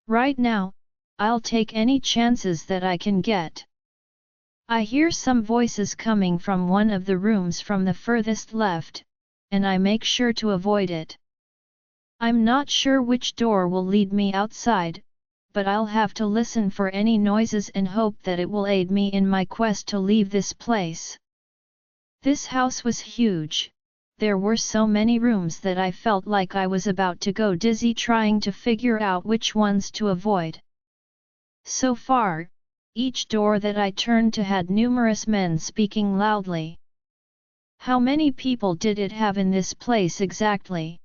Right now, I'll take any chances that I can get. I hear some voices coming from one of the rooms from the furthest left, and I make sure to avoid it. I'm not sure which door will lead me outside, but I'll have to listen for any noises and hope that it will aid me in my quest to leave this place. This house was huge. There were so many rooms that I felt like I was about to go dizzy trying to figure out which ones to avoid. So far, each door that I turned to had numerous men speaking loudly. How many people did it have in this place exactly?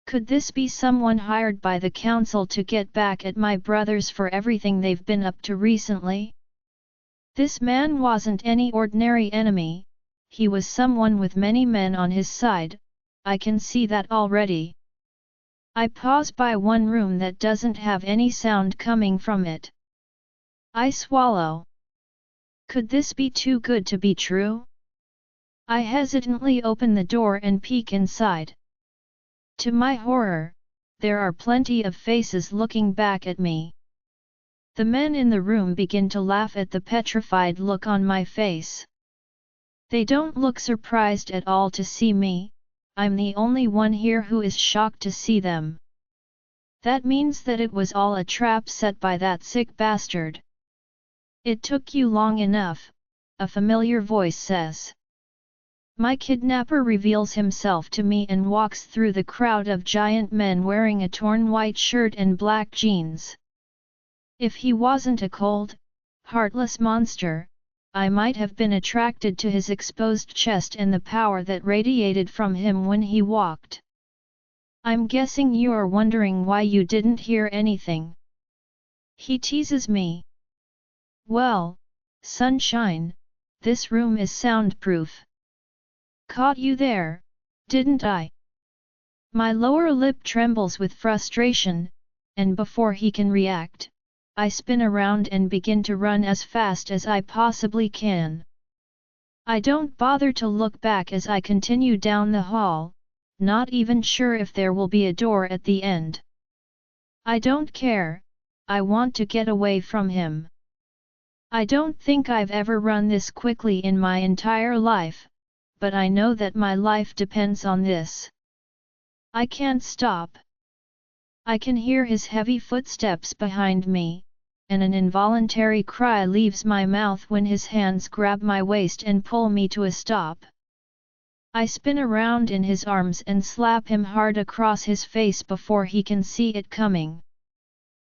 Could this be someone hired by the council to get back at my brothers for everything they've been up to recently? This man wasn't any ordinary enemy, he was someone with many men on his side, I can see that already. I pause by one room that doesn't have any sound coming from it. I swallow. Could this be too good to be true? I hesitantly open the door and peek inside. To my horror, there are plenty of faces looking back at me. The men in the room begin to laugh at the petrified look on my face. They don't look surprised at all to see me. I'm the only one here who is shocked to see them. That means that it was all a trap set by that sick bastard. It took you long enough, a familiar voice says. My kidnapper reveals himself to me and walks through the crowd of giant men wearing a torn white shirt and black jeans. If he wasn't a cold, heartless monster, I might have been attracted to his exposed chest and the power that radiated from him when he walked. I'm guessing you're wondering why you didn't hear anything. He teases me. Well, sunshine, this room is soundproof. Caught you there, didn't I? My lower lip trembles with frustration, and before he can react, I spin around and begin to run as fast as I possibly can. I don't bother to look back as I continue down the hall, not even sure if there will be a door at the end. I don't care, I want to get away from him. I don't think I've ever run this quickly in my entire life, but I know that my life depends on this. I can't stop. I can hear his heavy footsteps behind me, and an involuntary cry leaves my mouth when his hands grab my waist and pull me to a stop. I spin around in his arms and slap him hard across his face before he can see it coming.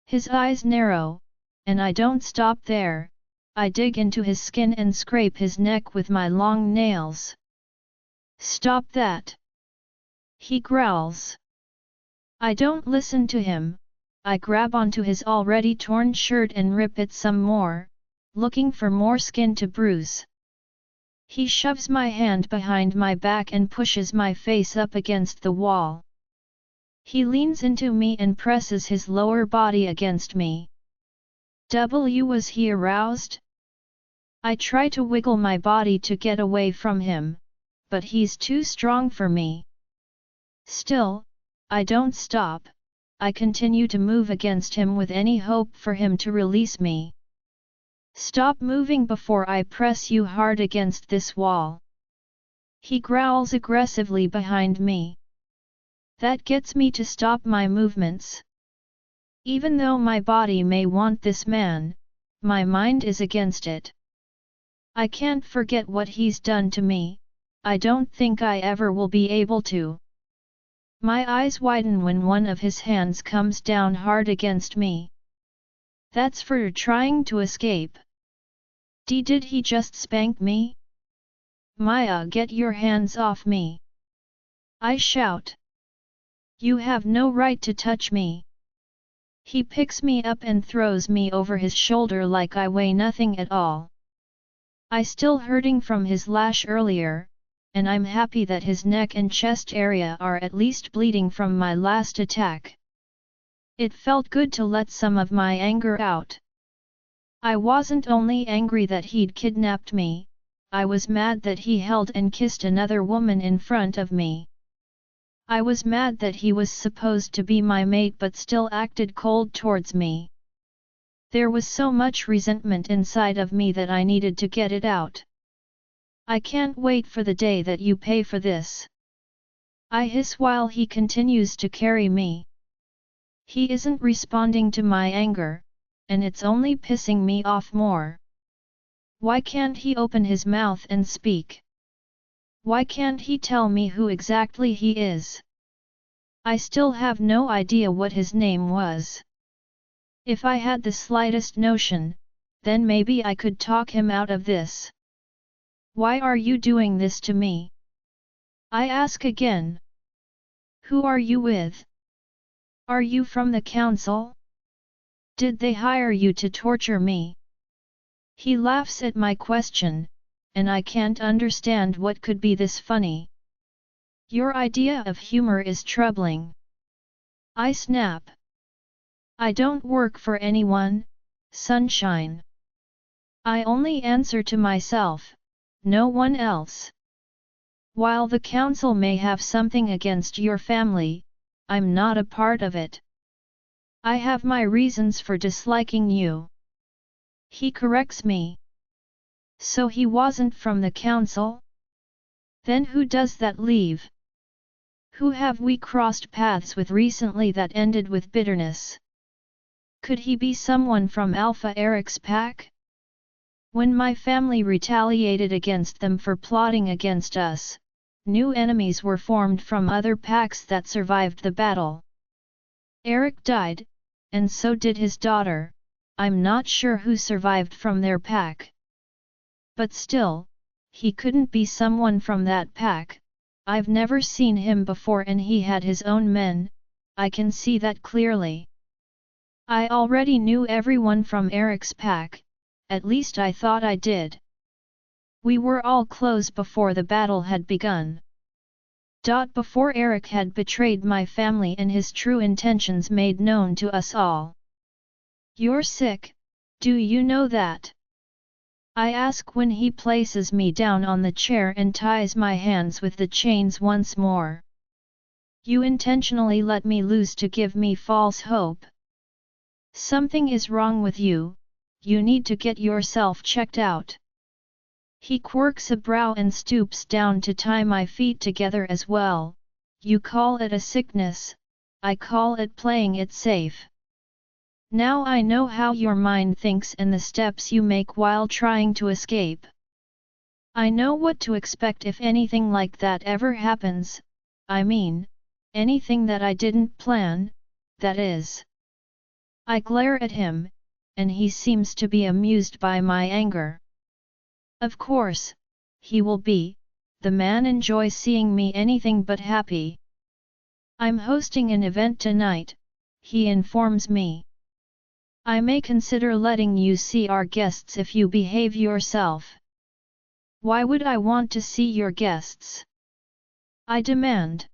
His eyes narrow, and I don't stop there. I dig into his skin and scrape his neck with my long nails. Stop that! He growls. I don't listen to him. I grab onto his already torn shirt and rip it some more, looking for more skin to bruise. He shoves my hand behind my back and pushes my face up against the wall. He leans into me and presses his lower body against me. Was he aroused? I try to wiggle my body to get away from him, but he's too strong for me. Still, I don't stop. I continue to move against him with any hope for him to release me. Stop moving before I press you hard against this wall. He growls aggressively behind me. That gets me to stop my movements. Even though my body may want this man, my mind is against it. I can't forget what he's done to me. I don't think I ever will be able to. My eyes widen when one of his hands comes down hard against me. That's for trying to escape. Did he just spank me? Maya, get your hands off me! I shout. You have no right to touch me. He picks me up and throws me over his shoulder like I weigh nothing at all. I still hurting from his lash earlier, and I'm happy that his neck and chest area are at least bleeding from my last attack. It felt good to let some of my anger out. I wasn't only angry that he'd kidnapped me, I was mad that he held and kissed another woman in front of me. I was mad that he was supposed to be my mate but still acted cold towards me. There was so much resentment inside of me that I needed to get it out. I can't wait for the day that you pay for this. I hiss while he continues to carry me. He isn't responding to my anger, and it's only pissing me off more. Why can't he open his mouth and speak? Why can't he tell me who exactly he is? I still have no idea what his name was. If I had the slightest notion, then maybe I could talk him out of this. Why are you doing this to me? I ask again. Who are you with? Are you from the council? Did they hire you to torture me? He laughs at my question, and I can't understand what could be this funny. Your idea of humor is troubling. I snap. I don't work for anyone, sunshine. I only answer to myself, no one else. While the council may have something against your family, I'm not a part of it. I have my reasons for disliking you. He corrects me. So he wasn't from the council? Then who does that leave? Who have we crossed paths with recently that ended with bitterness? Could he be someone from Alpha Eric's pack? When my family retaliated against them for plotting against us, new enemies were formed from other packs that survived the battle. Eric died, and so did his daughter. I'm not sure who survived from their pack. But still, he couldn't be someone from that pack. I've never seen him before and he had his own men, I can see that clearly. I already knew everyone from Eric's pack, at least I thought I did. We were all close before the battle had begun. Before Eric had betrayed my family and his true intentions made known to us all. You're sick, do you know that? I ask when he places me down on the chair and ties my hands with the chains once more. You intentionally let me lose to give me false hope. Something is wrong with you, you need to get yourself checked out. He quirks a brow and stoops down to tie my feet together as well. You call it a sickness, I call it playing it safe. Now I know how your mind thinks and the steps you make while trying to escape. I know what to expect if anything like that ever happens, I mean, anything that I didn't plan, that is. I glare at him, and he seems to be amused by my anger. Of course, he will be, the man enjoys seeing me anything but happy. I'm hosting an event tonight, he informs me. I may consider letting you see our guests if you behave yourself. Why would I want to see your guests? I demand.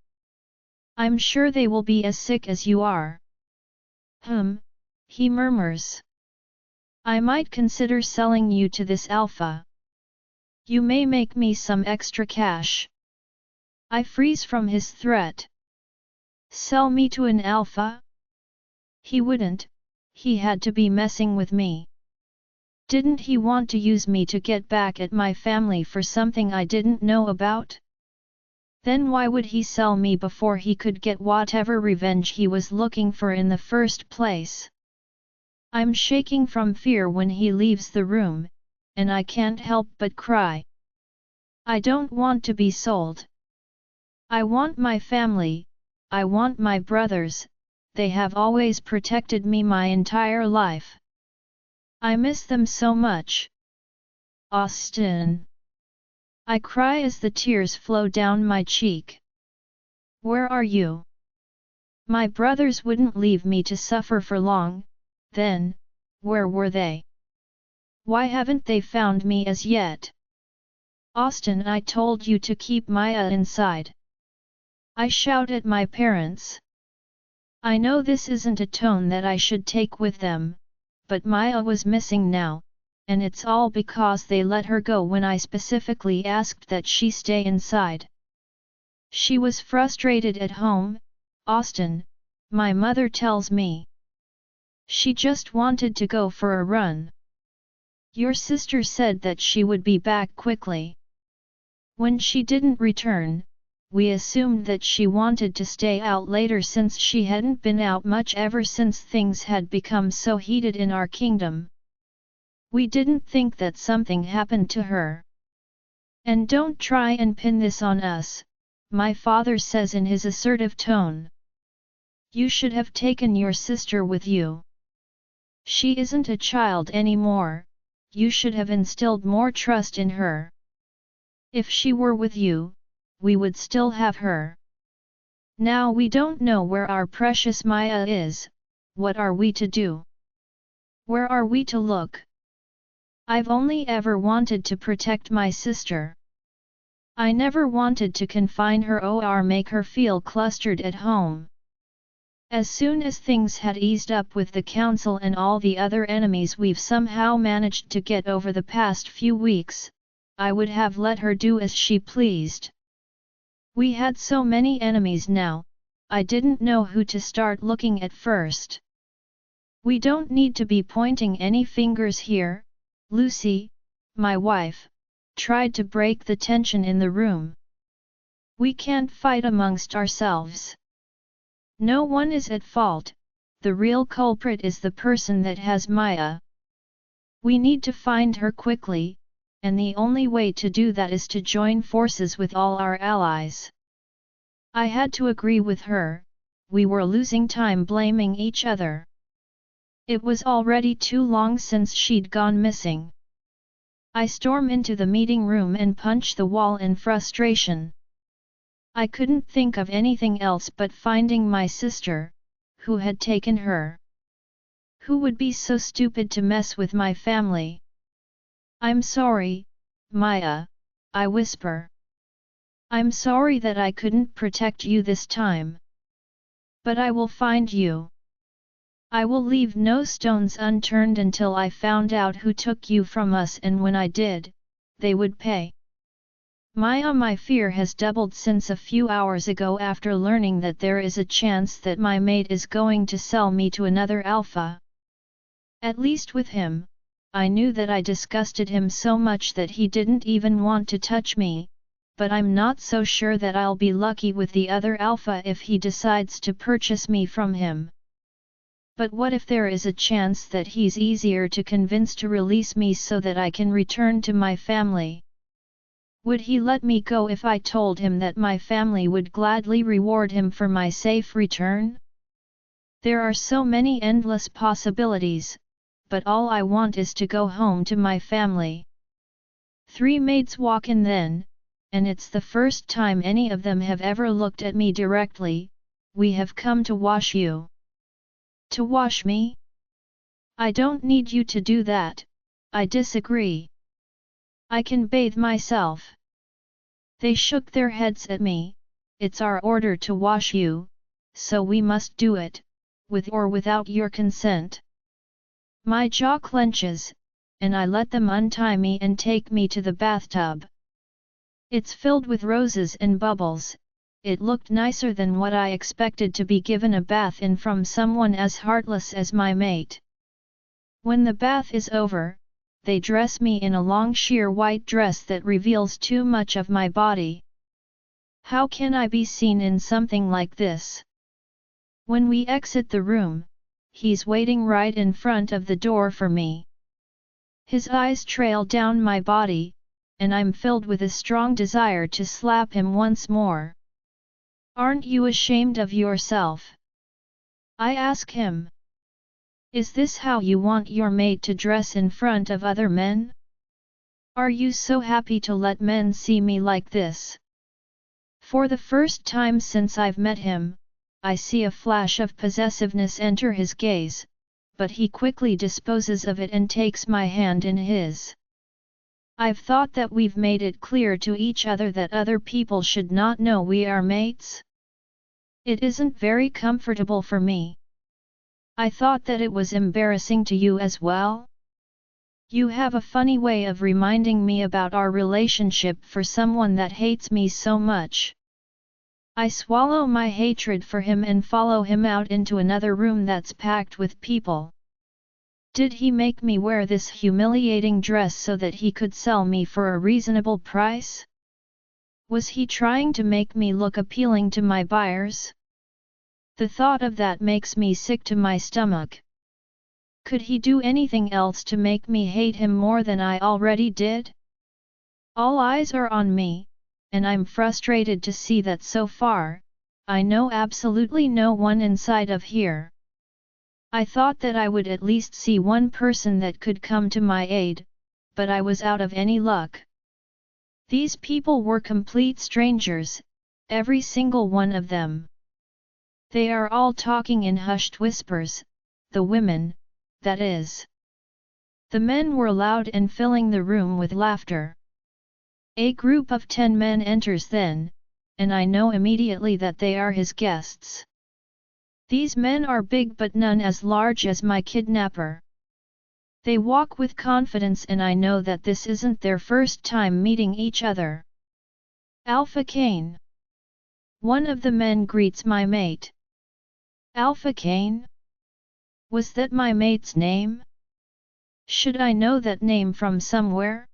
I'm sure they will be as sick as you are. He murmurs. I might consider selling you to this Alpha. You may make me some extra cash. I freeze from his threat. Sell me to an Alpha? He wouldn't, he had to be messing with me. Didn't he want to use me to get back at my family for something I didn't know about? Then why would he sell me before he could get whatever revenge he was looking for in the first place? I'm shaking from fear when he leaves the room, and I can't help but cry. I don't want to be sold. I want my family, I want my brothers, they have always protected me my entire life. I miss them so much. Austin. I cry as the tears flow down my cheek. Where are you? My brothers wouldn't leave me to suffer for long, then, where were they? Why haven't they found me as yet? Austin, I told you to keep Maya inside. I shout at my parents. I know this isn't a tone that I should take with them, but Maya was missing now, and it's all because they let her go when I specifically asked that she stay inside. She was frustrated at home, Austin, my mother tells me. She just wanted to go for a run. Your sister said that she would be back quickly. When she didn't return, we assumed that she wanted to stay out later since she hadn't been out much ever since things had become so heated in our kingdom. We didn't think that something happened to her. And don't try and pin this on us, my father says in his assertive tone. You should have taken your sister with you. She isn't a child anymore, you should have instilled more trust in her. If she were with you, we would still have her. Now we don't know where our precious Maya is, what are we to do? Where are we to look? I've only ever wanted to protect my sister. I never wanted to confine her or make her feel clustered at home. As soon as things had eased up with the council and all the other enemies we've somehow managed to get over the past few weeks, I would have let her do as she pleased. We had so many enemies now, I didn't know who to start looking at first. We don't need to be pointing any fingers here, Lucy, my wife, tried to break the tension in the room. We can't fight amongst ourselves. No one is at fault, the real culprit is the person that has Maya. We need to find her quickly, and the only way to do that is to join forces with all our allies. I had to agree with her, we were losing time blaming each other. It was already too long since she'd gone missing. I storm into the meeting room and punch the wall in frustration. I couldn't think of anything else but finding my sister, who had taken her. Who would be so stupid to mess with my family? I'm sorry, Maya, I whisper. I'm sorry that I couldn't protect you this time. But I will find you. I will leave no stones unturned until I found out who took you from us, and when I did, they would pay. Maya, my fear has doubled since a few hours ago after learning that there is a chance that my mate is going to sell me to another alpha. At least with him, I knew that I disgusted him so much that he didn't even want to touch me, but I'm not so sure that I'll be lucky with the other alpha if he decides to purchase me from him. But what if there is a chance that he's easier to convince to release me so that I can return to my family? Would he let me go if I told him that my family would gladly reward him for my safe return? There are so many endless possibilities, but all I want is to go home to my family. 3 maids walk in then, and it's the first time any of them have ever looked at me directly. We have come to wash you. To wash me? I don't need you to do that, I disagree. I can bathe myself. They shook their heads at me. It's our order to wash you, so we must do it, with or without your consent. My jaw clenches, and I let them untie me and take me to the bathtub. It's filled with roses and bubbles. It looked nicer than what I expected to be given a bath in from someone as heartless as my mate. When the bath is over, they dress me in a long sheer white dress that reveals too much of my body. How can I be seen in something like this? When we exit the room, he's waiting right in front of the door for me. His eyes trail down my body, and I'm filled with a strong desire to slap him once more. Aren't you ashamed of yourself? I ask him. Is this how you want your mate to dress in front of other men? Are you so happy to let men see me like this? For the first time since I've met him, I see a flash of possessiveness enter his gaze, but he quickly disposes of it and takes my hand in his. I've thought that we've made it clear to each other that other people should not know we are mates. It isn't very comfortable for me. I thought that it was embarrassing to you as well? You have a funny way of reminding me about our relationship for someone that hates me so much. I swallow my hatred for him and follow him out into another room that's packed with people. Did he make me wear this humiliating dress so that he could sell me for a reasonable price? Was he trying to make me look appealing to my buyers? The thought of that makes me sick to my stomach. Could he do anything else to make me hate him more than I already did? All eyes are on me, and I'm frustrated to see that so far, I know absolutely no one inside of here. I thought that I would at least see one person that could come to my aid, but I was out of any luck. These people were complete strangers, every single one of them. They are all talking in hushed whispers, the women, that is. The men were loud and filling the room with laughter. A group of 10 men enters then, and I know immediately that they are his guests. These men are big but none as large as my kidnapper. They walk with confidence and I know that this isn't their first time meeting each other. Alpha Kane. One of the men greets my mate. Alpha Kane? Was that my mate's name? Should I know that name from somewhere?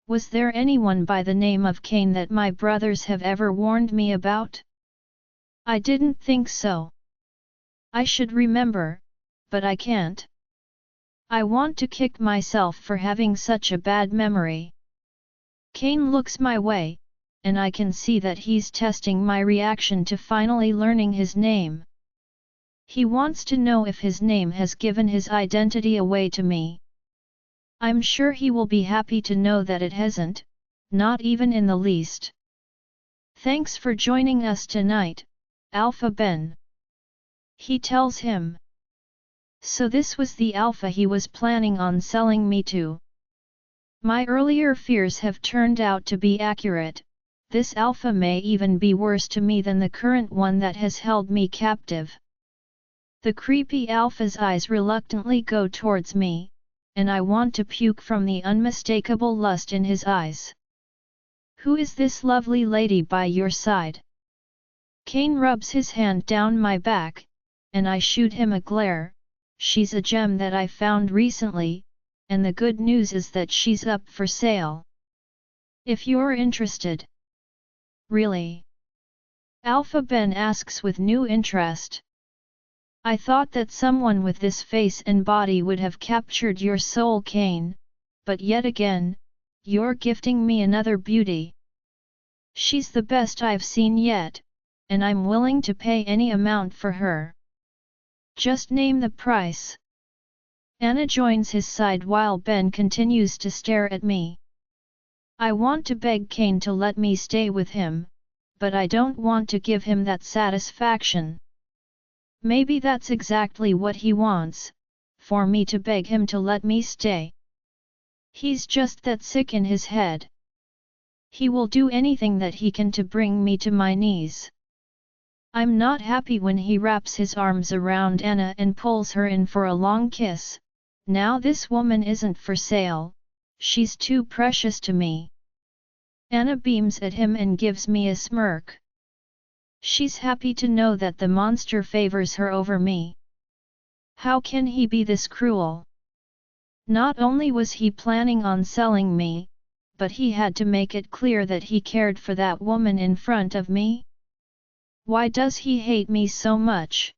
Was there anyone by the name of Cain that my brothers have ever warned me about? I didn't think so. I should remember, but I can't. I want to kick myself for having such a bad memory. Cain looks my way, and I can see that he's testing my reaction to finally learning his name. He wants to know if his name has given his identity away to me. I'm sure he will be happy to know that it hasn't, not even in the least. Thanks for joining us tonight, Alpha Ben. He tells him. So this was the Alpha he was planning on selling me to. My earlier fears have turned out to be accurate. This Alpha may even be worse to me than the current one that has held me captive. The creepy Alpha's eyes reluctantly go towards me, and I want to puke from the unmistakable lust in his eyes. Who is this lovely lady by your side? Cain rubs his hand down my back, and I shoot him a glare. She's a gem that I found recently, and the good news is that she's up for sale. If you're interested. Really? Alpha Ben asks with new interest. I thought that someone with this face and body would have captured your soul, Cain, but yet again, you're gifting me another beauty. She's the best I've seen yet, and I'm willing to pay any amount for her. Just name the price. Anna joins his side while Ben continues to stare at me. I want to beg Cain to let me stay with him, but I don't want to give him that satisfaction. Maybe that's exactly what he wants, for me to beg him to let me stay. He's just that sick in his head. He will do anything that he can to bring me to my knees. I'm not happy when he wraps his arms around Anna and pulls her in for a long kiss. Now this woman isn't for sale, she's too precious to me. Anna beams at him and gives me a smirk. She's happy to know that the monster favors her over me. How can he be this cruel? Not only was he planning on selling me, but he had to make it clear that he cared for that woman in front of me? Why does he hate me so much?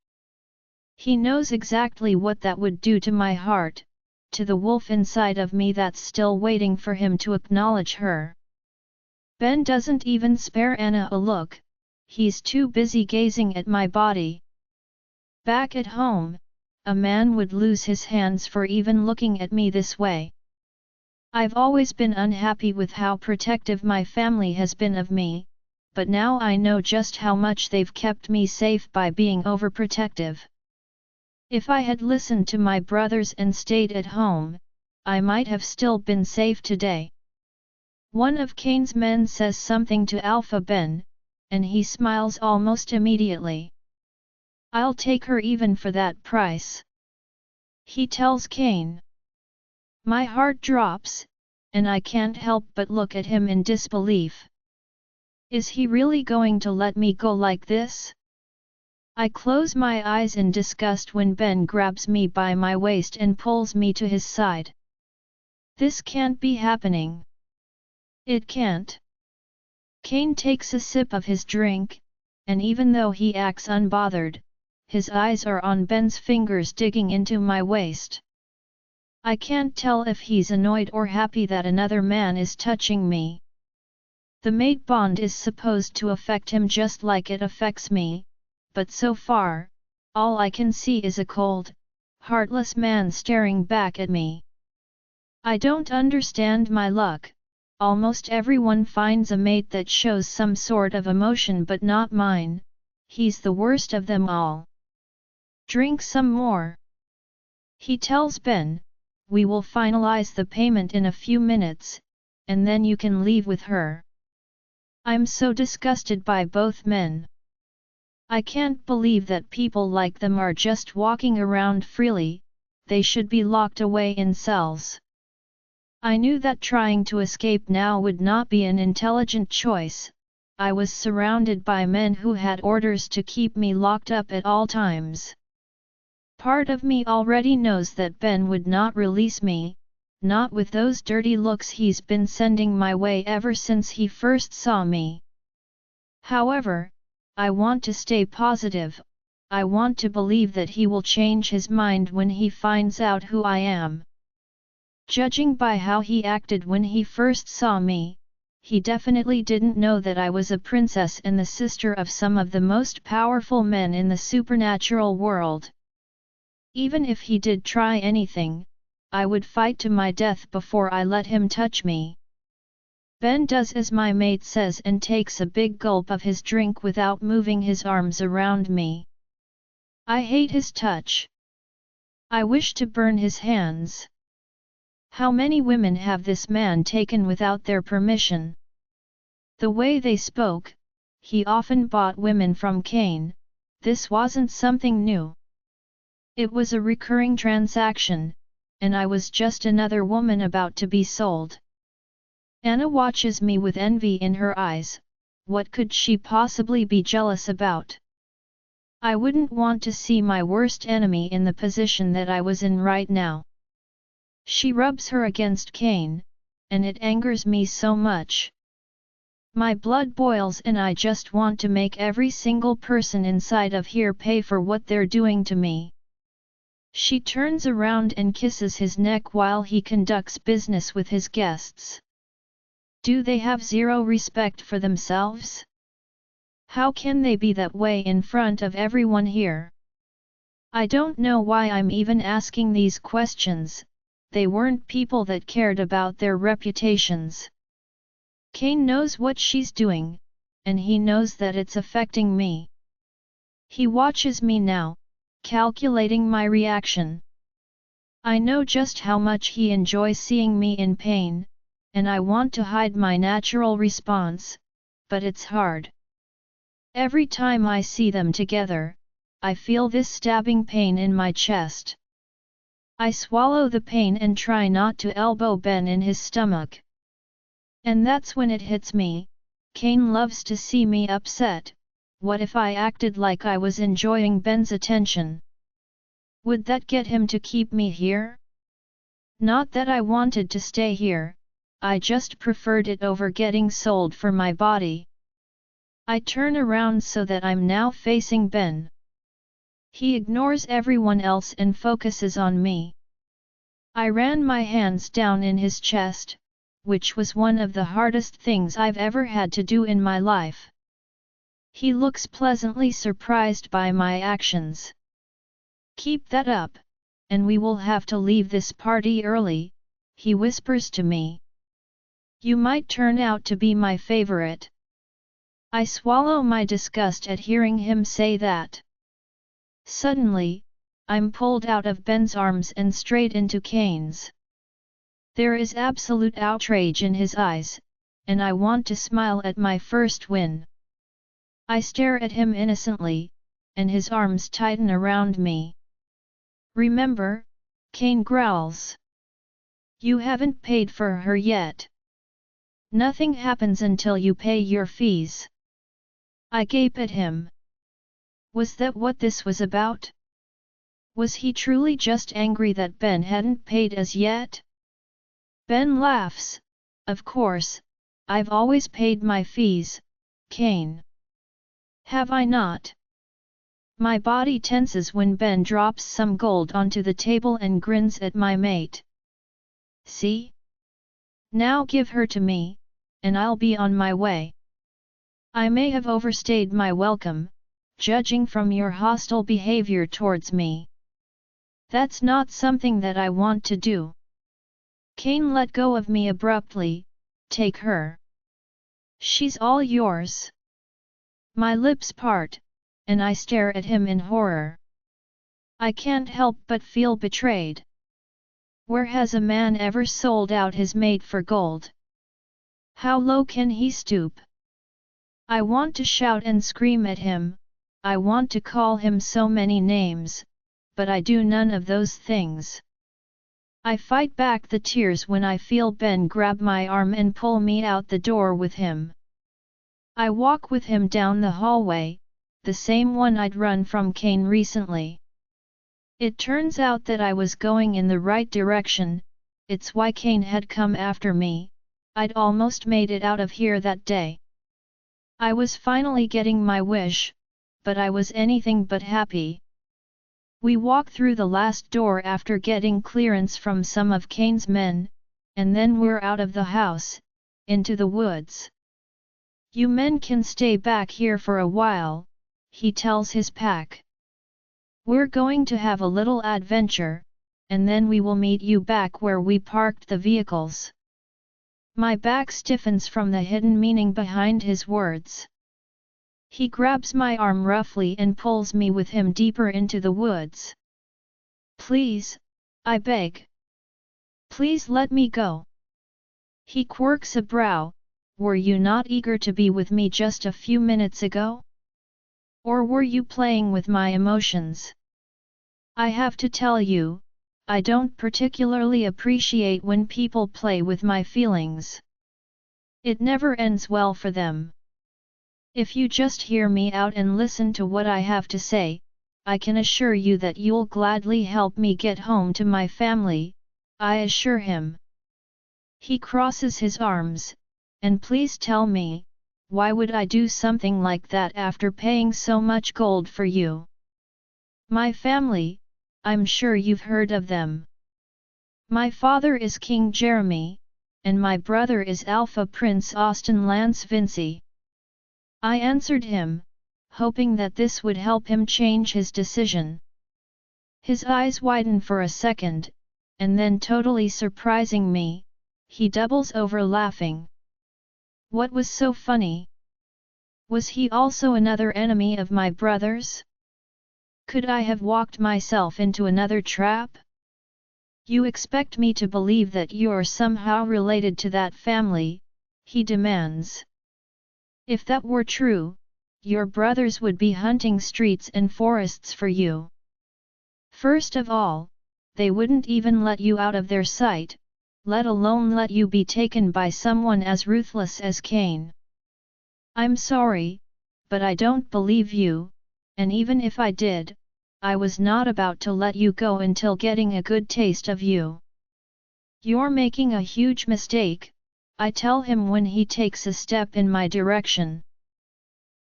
He knows exactly what that would do to my heart, to the wolf inside of me that's still waiting for him to acknowledge her. Ben doesn't even spare Anna a look. He's too busy gazing at my body. Back at home, a man would lose his hands for even looking at me this way. I've always been unhappy with how protective my family has been of me, but now I know just how much they've kept me safe by being overprotective. If I had listened to my brothers and stayed at home, I might have still been safe today. One of Cain's men says something to Alpha Ben, and he smiles almost immediately. I'll take her even for that price. He tells Cain. My heart drops, and I can't help but look at him in disbelief. Is he really going to let me go like this? I close my eyes in disgust when Ben grabs me by my waist and pulls me to his side. This can't be happening. It can't. Cain takes a sip of his drink, and even though he acts unbothered, his eyes are on Ben's fingers digging into my waist. I can't tell if he's annoyed or happy that another man is touching me. The mate bond is supposed to affect him just like it affects me, but so far, all I can see is a cold, heartless man staring back at me. I don't understand my luck. Almost everyone finds a mate that shows some sort of emotion, but not mine. He's the worst of them all. Drink some more. He tells Ben, we will finalize the payment in a few minutes, and then you can leave with her. I'm so disgusted by both men. I can't believe that people like them are just walking around freely. They should be locked away in cells. I knew that trying to escape now would not be an intelligent choice, I was surrounded by men who had orders to keep me locked up at all times. Part of me already knows that Ben would not release me, not with those dirty looks he's been sending my way ever since he first saw me. However, I want to stay positive. I want to believe that he will change his mind when he finds out who I am. Judging by how he acted when he first saw me, he definitely didn't know that I was a princess and the sister of some of the most powerful men in the supernatural world. Even if he did try anything, I would fight to my death before I let him touch me. Ben does as my mate says and takes a big gulp of his drink without moving his arms around me. I hate his touch. I wish to burn his hands. How many women have this man taken without their permission? The way they spoke, he often bought women from Cain. This wasn't something new. It was a recurring transaction, and I was just another woman about to be sold. Anna watches me with envy in her eyes. What could she possibly be jealous about? I wouldn't want to see my worst enemy in the position that I was in right now. She rubs her against Cain, and it angers me so much. My blood boils and I just want to make every single person inside of here pay for what they're doing to me. She turns around and kisses his neck while he conducts business with his guests. Do they have zero respect for themselves? How can they be that way in front of everyone here? I don't know why I'm even asking these questions. They weren't people that cared about their reputations. Cain knows what she's doing, and he knows that it's affecting me. He watches me now, calculating my reaction. I know just how much he enjoys seeing me in pain, and I want to hide my natural response, but it's hard. Every time I see them together, I feel this stabbing pain in my chest. I swallow the pain and try not to elbow Ben in his stomach. And that's when it hits me. Cain loves to see me upset. What if I acted like I was enjoying Ben's attention? Would that get him to keep me here? Not that I wanted to stay here, I just preferred it over getting sold for my body. I turn around so that I'm now facing Ben. He ignores everyone else and focuses on me. I ran my hands down in his chest, which was one of the hardest things I've ever had to do in my life. He looks pleasantly surprised by my actions. Keep that up, and we will have to leave this party early, he whispers to me. You might turn out to be my favorite. I swallow my disgust at hearing him say that. Suddenly, I'm pulled out of Ben's arms and straight into Cain's. There is absolute outrage in his eyes, and I want to smile at my first win. I stare at him innocently, and his arms tighten around me. Remember, Cain growls. You haven't paid for her yet. Nothing happens until you pay your fees. I gape at him. Was that what this was about? Was he truly just angry that Ben hadn't paid as yet? Ben laughs. Of course, I've always paid my fees, Cain. Have I not? My body tenses when Ben drops some gold onto the table and grins at my mate. See? Now give her to me, and I'll be on my way. I may have overstayed my welcome, judging from your hostile behavior towards me. That's not something that I want to do. Cain let go of me abruptly. Take her. She's all yours. My lips part, and I stare at him in horror. I can't help but feel betrayed. Where has a man ever sold out his mate for gold? How low can he stoop? I want to shout and scream at him, I want to call him so many names, but I do none of those things. I fight back the tears when I feel Ben grab my arm and pull me out the door with him. I walk with him down the hallway, the same one I'd run from Cain recently. It turns out that I was going in the right direction, it's why Cain had come after me. I'd almost made it out of here that day. I was finally getting my wish, but I was anything but happy. We walk through the last door after getting clearance from some of Cain's men, and then we're out of the house, into the woods. You men can stay back here for a while, he tells his pack. We're going to have a little adventure, and then we will meet you back where we parked the vehicles. My back stiffens from the hidden meaning behind his words. He grabs my arm roughly and pulls me with him deeper into the woods. Please, I beg. Please let me go. He quirks a brow. Were you not eager to be with me just a few minutes ago? Or were you playing with my emotions? I have to tell you, I don't particularly appreciate when people play with my feelings. It never ends well for them. If you just hear me out and listen to what I have to say, I can assure you that you'll gladly help me get home to my family, I assure him. He crosses his arms, and please tell me, why would I do something like that after paying so much gold for you? My family, I'm sure you've heard of them. My father is King Jeremy, and my brother is Alpha Prince Austin Lance Vinci. I answered him, hoping that this would help him change his decision. His eyes widen for a second, and then totally surprising me, he doubles over laughing. What was so funny? Was he also another enemy of my brother's? Could I have walked myself into another trap? You expect me to believe that you're somehow related to that family, he demands. If that were true, your brothers would be hunting streets and forests for you. First of all, they wouldn't even let you out of their sight, let alone let you be taken by someone as ruthless as Cain. I'm sorry, but I don't believe you, and even if I did, I was not about to let you go until getting a good taste of you. You're making a huge mistake, I tell him when he takes a step in my direction.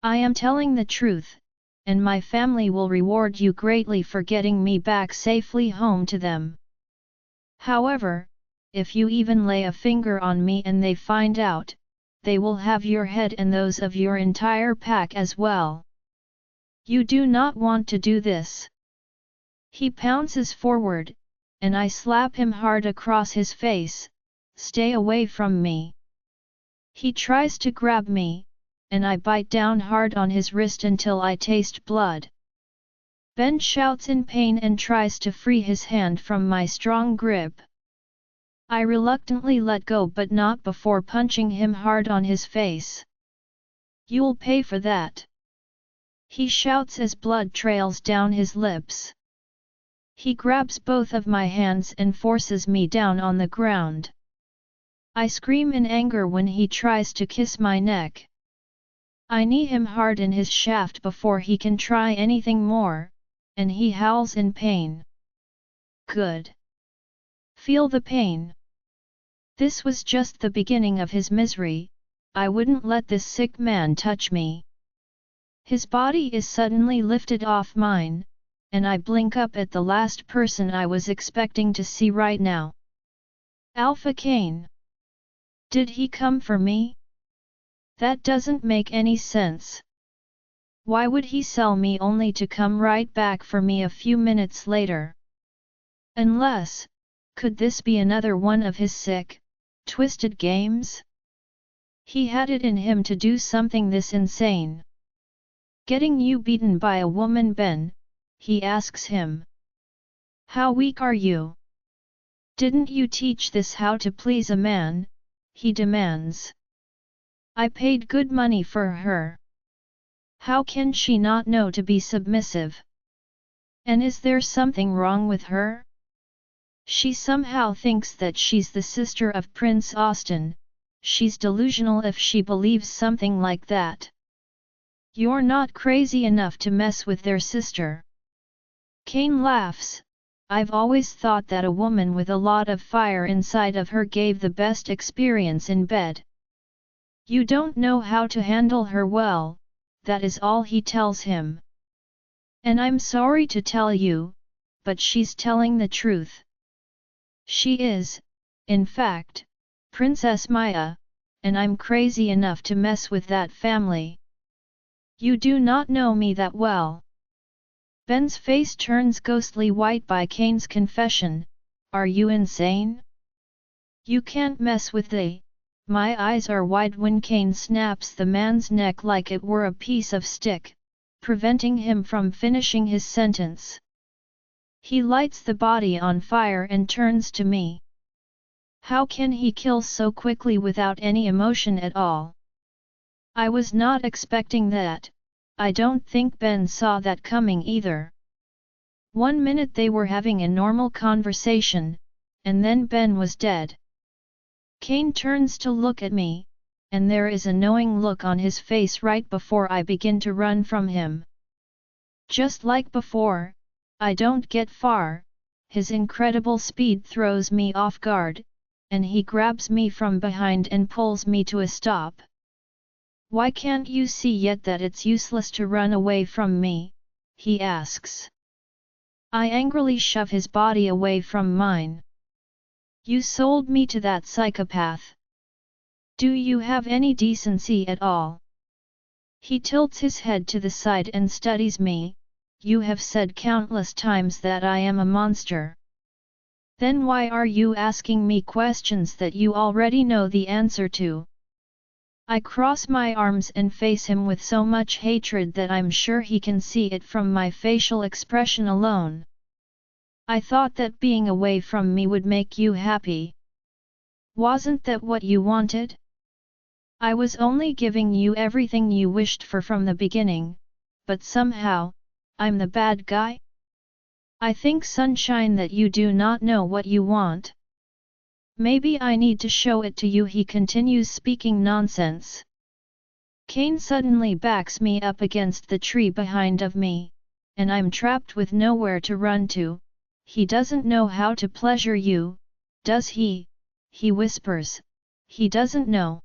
I am telling the truth, and my family will reward you greatly for getting me back safely home to them. However, if you even lay a finger on me and they find out, they will have your head and those of your entire pack as well. You do not want to do this. He pounces forward, and I slap him hard across his face. Stay away from me. He tries to grab me, and I bite down hard on his wrist until I taste blood. Ben shouts in pain and tries to free his hand from my strong grip. I reluctantly let go, but not before punching him hard on his face. You'll pay for that. He shouts as blood trails down his lips. He grabs both of my hands and forces me down on the ground. I scream in anger when he tries to kiss my neck. I knee him hard in his shaft before he can try anything more, and he howls in pain. Good. Feel the pain. This was just the beginning of his misery. I wouldn't let this sick man touch me. His body is suddenly lifted off mine, and I blink up at the last person I was expecting to see right now. Alpha Kane. Did he come for me? That doesn't make any sense. Why would he sell me only to come right back for me a few minutes later? Unless, could this be another one of his sick, twisted games? He had it in him to do something this insane. Getting you beaten by a woman, Ben? He asks him. How weak are you? Didn't you teach this how to please a man? He demands. I paid good money for her. How can she not know to be submissive? And is there something wrong with her? She somehow thinks that she's the sister of Prince Austin. she's delusional if she believes something like that. You're not crazy enough to mess with their sister. Cain laughs. I've always thought that a woman with a lot of fire inside of her gave the best experience in bed. You don't know how to handle her well, that is all he tells him. And I'm sorry to tell you, but she's telling the truth. She is, in fact, Princess Maya, and I'm crazy enough to mess with that family. You do not know me that well. Ben's face turns ghostly white by Cain's confession. Are you insane? You can't mess with the... My eyes are wide when Cain snaps the man's neck like it were a piece of stick, preventing him from finishing his sentence. He lights the body on fire and turns to me. How can he kill so quickly without any emotion at all? I was not expecting that. I don't think Ben saw that coming either. 1 minute they were having a normal conversation, and then Ben was dead. Cain turns to look at me, and there is a knowing look on his face right before I begin to run from him. Just like before, I don't get far, his incredible speed throws me off guard, and he grabs me from behind and pulls me to a stop. Why can't you see yet that it's useless to run away from me? He asks. I angrily shove his body away from mine. You sold me to that psychopath. Do you have any decency at all? He tilts his head to the side and studies me. You have said countless times that I am a monster. Then why are you asking me questions that you already know the answer to? I cross my arms and face him with so much hatred that I'm sure he can see it from my facial expression alone. I thought that being away from me would make you happy. Wasn't that what you wanted? I was only giving you everything you wished for from the beginning, but somehow, I'm the bad guy? I think, sunshine, that you do not know what you want. Maybe I need to show it to you. He continues speaking nonsense. Cain suddenly backs me up against the tree behind of me, and I'm trapped with nowhere to run to. He doesn't know how to pleasure you, does he? He whispers. He doesn't know.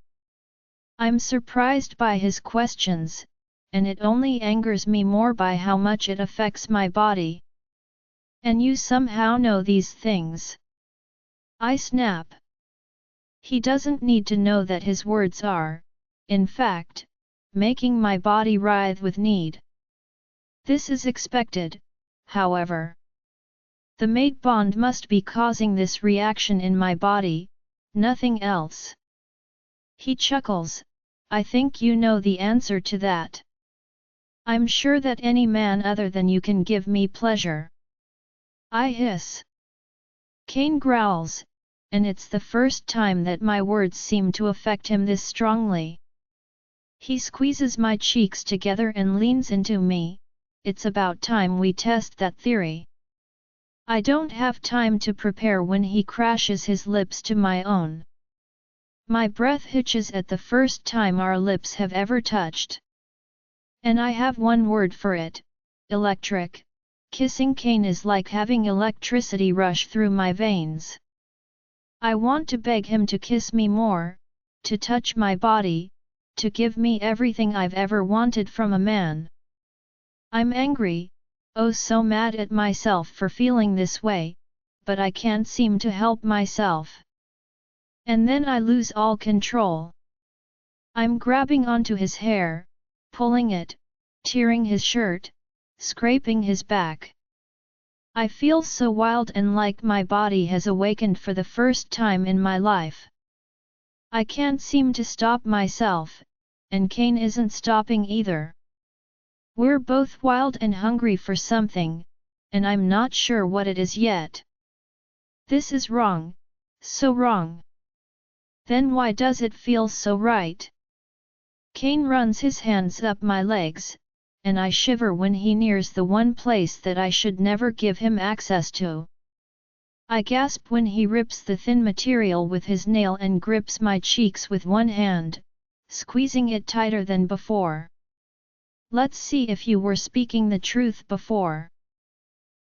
I'm surprised by his questions, and it only angers me more by how much it affects my body. And you somehow know these things. I snap. He doesn't need to know that his words are, in fact, making my body writhe with need. This is expected, however. The mate bond must be causing this reaction in my body, nothing else. He chuckles. I think you know the answer to that. I'm sure that any man other than you can give me pleasure. I hiss. Cain growls, and it's the first time that my words seem to affect him this strongly. He squeezes my cheeks together and leans into me. It's about time we test that theory. I don't have time to prepare when he crashes his lips to my own. My breath hitches at the first time our lips have ever touched. And I have one word for it: electric. Kissing Cain is like having electricity rush through my veins. I want to beg him to kiss me more, to touch my body, to give me everything I've ever wanted from a man. I'm angry, oh so mad at myself for feeling this way, but I can't seem to help myself. And then I lose all control. I'm grabbing onto his hair, pulling it, tearing his shirt, scraping his back. I feel so wild and like my body has awakened for the first time in my life. I can't seem to stop myself, and Cain isn't stopping either. We're both wild and hungry for something, and I'm not sure what it is yet. This is wrong, so wrong. Then why does it feel so right? Cain runs his hands up my legs, and I shiver when he nears the one place that I should never give him access to. I gasp when he rips the thin material with his nail and grips my cheeks with one hand, squeezing it tighter than before. Let's see if you were speaking the truth before.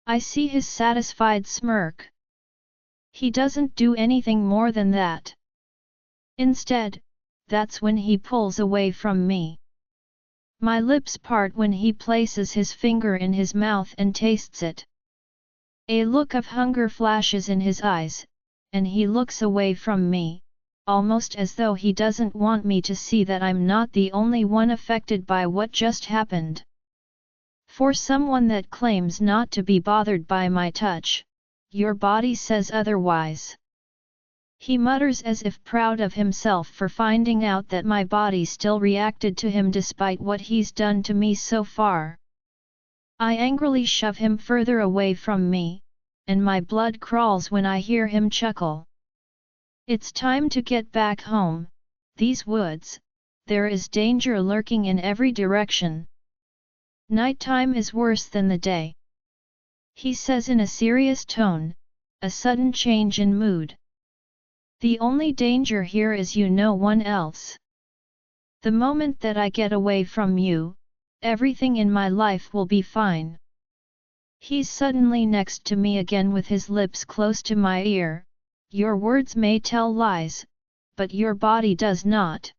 I see his satisfied smirk. He doesn't do anything more than that. Instead, that's when he pulls away from me. My lips part when he places his finger in his mouth and tastes it. A look of hunger flashes in his eyes, and he looks away from me, almost as though he doesn't want me to see that I'm not the only one affected by what just happened. For someone that claims not to be bothered by my touch, your body says otherwise. He mutters as if proud of himself for finding out that my body still reacted to him despite what he's done to me so far. I angrily shove him further away from me, and my blood crawls when I hear him chuckle. It's time to get back home, these woods, there is danger lurking in every direction. Nighttime is worse than the day. He says in a serious tone, a sudden change in mood. The only danger here is no one else. The moment that I get away from you, everything in my life will be fine. He's suddenly next to me again with his lips close to my ear. Your words may tell lies, but your body does not.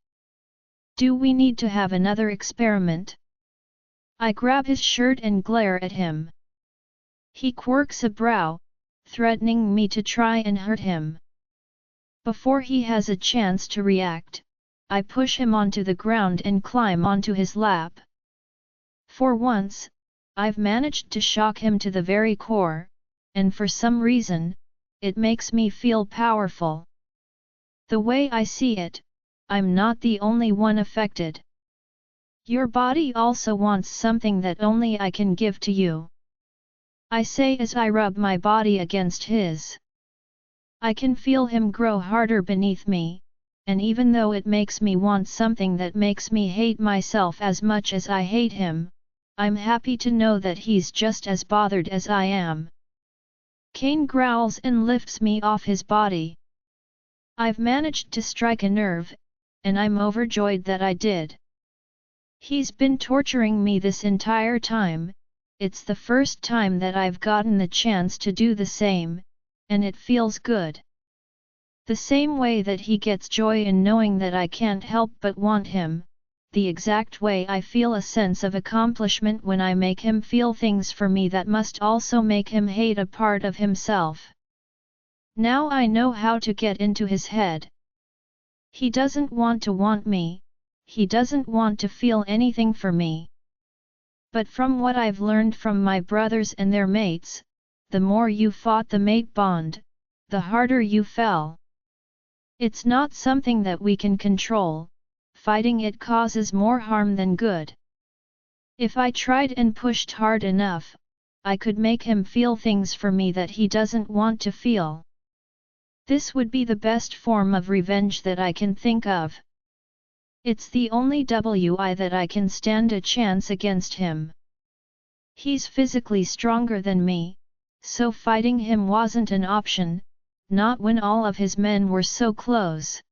Do we need to have another experiment? I grab his shirt and glare at him. He quirks a brow, threatening me to try and hurt him. Before he has a chance to react, I push him onto the ground and climb onto his lap. For once, I've managed to shock him to the very core, and for some reason, it makes me feel powerful. The way I see it, I'm not the only one affected. Your body also wants something that only I can give to you. I say as I rub my body against his. I can feel him grow harder beneath me, and even though it makes me want something that makes me hate myself as much as I hate him, I'm happy to know that he's just as bothered as I am. Cain growls and lifts me off his body. I've managed to strike a nerve, and I'm overjoyed that I did. He's been torturing me this entire time, it's the first time that I've gotten the chance to do the same, and it feels good. The same way that he gets joy in knowing that I can't help but want him, the exact way I feel a sense of accomplishment when I make him feel things for me that must also make him hate a part of himself. Now I know how to get into his head. He doesn't want me, he doesn't want to feel anything for me. But from what I've learned from my brothers and their mates, the more you fought the mate bond, the harder you fell. It's not something that we can control, fighting it causes more harm than good. If I tried and pushed hard enough, I could make him feel things for me that he doesn't want to feel. This would be the best form of revenge that I can think of. It's the only way that I can stand a chance against him. He's physically stronger than me, so fighting him wasn't an option, not when all of his men were so close.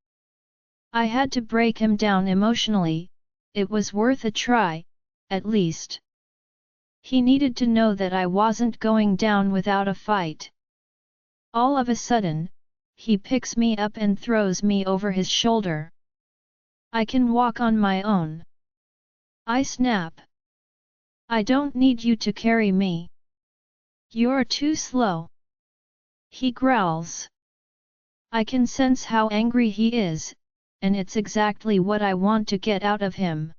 I had to break him down emotionally, it was worth a try, at least. He needed to know that I wasn't going down without a fight. All of a sudden, he picks me up and throws me over his shoulder. I can walk on my own. I snap. I don't need you to carry me. You're too slow. He growls. I can sense how angry he is, and it's exactly what I want to get out of him.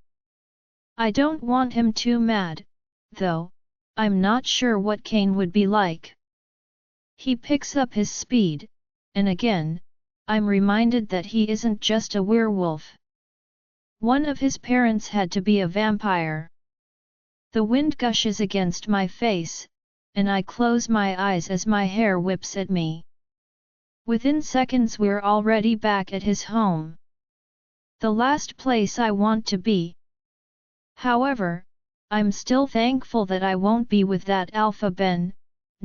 I don't want him too mad, though, I'm not sure what Cain would be like. He picks up his speed, and again, I'm reminded that he isn't just a werewolf. One of his parents had to be a vampire. The wind gushes against my face, and I close my eyes as my hair whips at me. Within seconds we're already back at his home. The last place I want to be. However, I'm still thankful that I won't be with that Alpha Ben,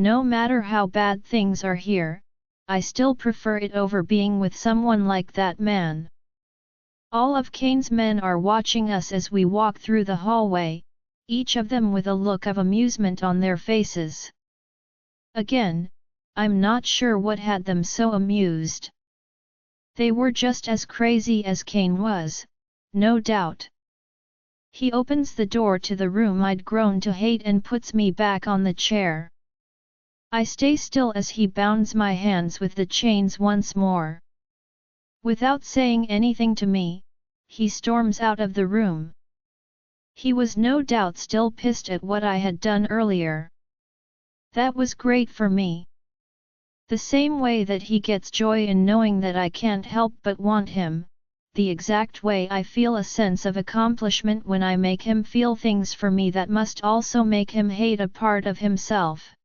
No matter how bad things are here, I still prefer it over being with someone like that man. All of Cain's men are watching us as we walk through the hallway, each of them with a look of amusement on their faces. Again, I'm not sure what had them so amused. They were just as crazy as Cain was, no doubt. He opens the door to the room I'd grown to hate and puts me back on the chair. I stay still as he bounds my hands with the chains once more. Without saying anything to me, he storms out of the room. He was no doubt still pissed at what I had done earlier. That was great for me. The same way that he gets joy in knowing that I can't help but want him, the exact way I feel a sense of accomplishment when I make him feel things for me that must also make him hate a part of himself.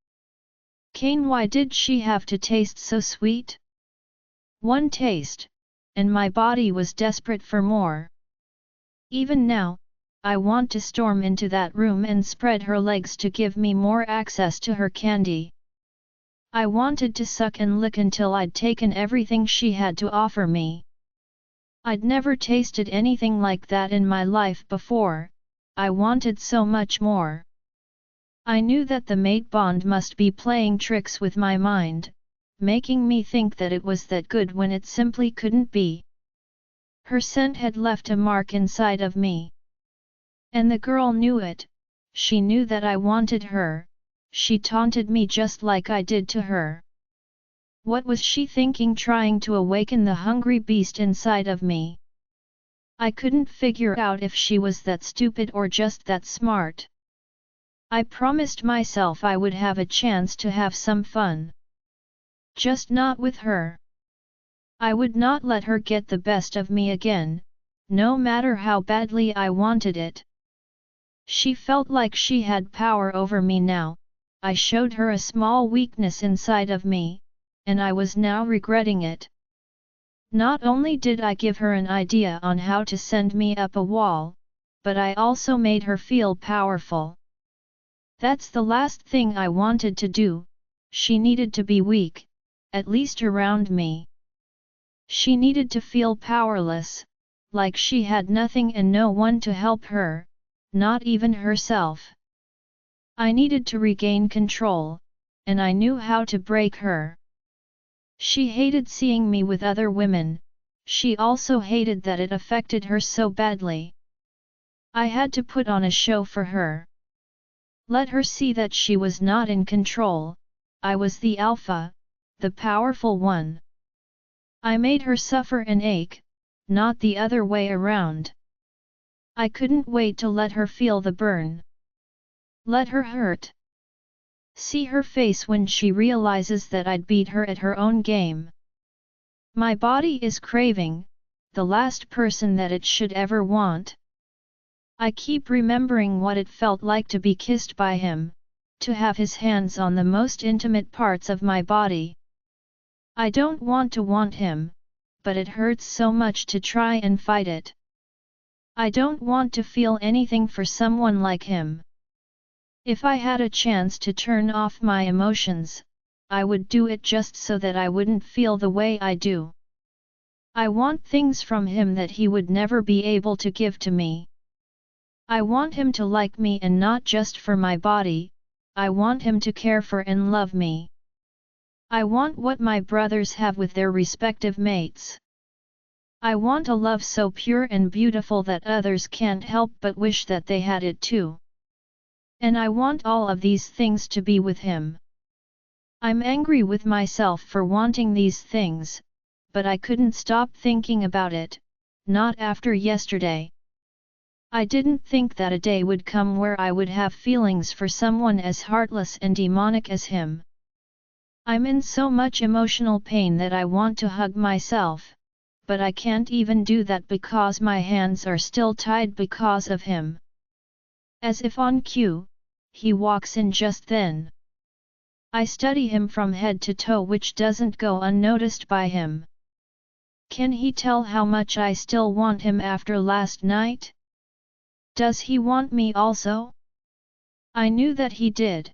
Cain, why did she have to taste so sweet? One taste, and my body was desperate for more. Even now, I want to storm into that room and spread her legs to give me more access to her candy. I wanted to suck and lick until I'd taken everything she had to offer me. I'd never tasted anything like that in my life before, I wanted so much more. I knew that the mate bond must be playing tricks with my mind, making me think that it was that good when it simply couldn't be. Her scent had left a mark inside of me. And the girl knew it, she knew that I wanted her, she taunted me just like I did to her. What was she thinking, trying to awaken the hungry beast inside of me? I couldn't figure out if she was that stupid or just that smart. I promised myself I would have a chance to have some fun. Just not with her. I would not let her get the best of me again, no matter how badly I wanted it. She felt like she had power over me now. I showed her a small weakness inside of me, and I was now regretting it. Not only did I give her an idea on how to send me up a wall, but I also made her feel powerful. That's the last thing I wanted to do. She needed to be weak, at least around me. She needed to feel powerless, like she had nothing and no one to help her, not even herself. I needed to regain control, and I knew how to break her. She hated seeing me with other women, she also hated that it affected her so badly. I had to put on a show for her. Let her see that she was not in control, I was the alpha, the powerful one. I made her suffer and ache, not the other way around. I couldn't wait to let her feel the burn. Let her hurt. See her face when she realizes that I'd beat her at her own game. My body is craving, the last person that it should ever want. I keep remembering what it felt like to be kissed by him, to have his hands on the most intimate parts of my body. I don't want to want him, but it hurts so much to try and fight it. I don't want to feel anything for someone like him. If I had a chance to turn off my emotions, I would do it just so that I wouldn't feel the way I do. I want things from him that he would never be able to give to me. I want him to like me, and not just for my body, I want him to care for and love me. I want what my brothers have with their respective mates. I want a love so pure and beautiful that others can't help but wish that they had it too. And I want all of these things to be with him. I'm angry with myself for wanting these things, but I couldn't stop thinking about it, not after yesterday. I didn't think that a day would come where I would have feelings for someone as heartless and demonic as him. I'm in so much emotional pain that I want to hug myself, but I can't even do that because my hands are still tied because of him. As if on cue, he walks in just then. I study him from head to toe, which doesn't go unnoticed by him. Can he tell how much I still want him after last night? Does he want me also? I knew that he did.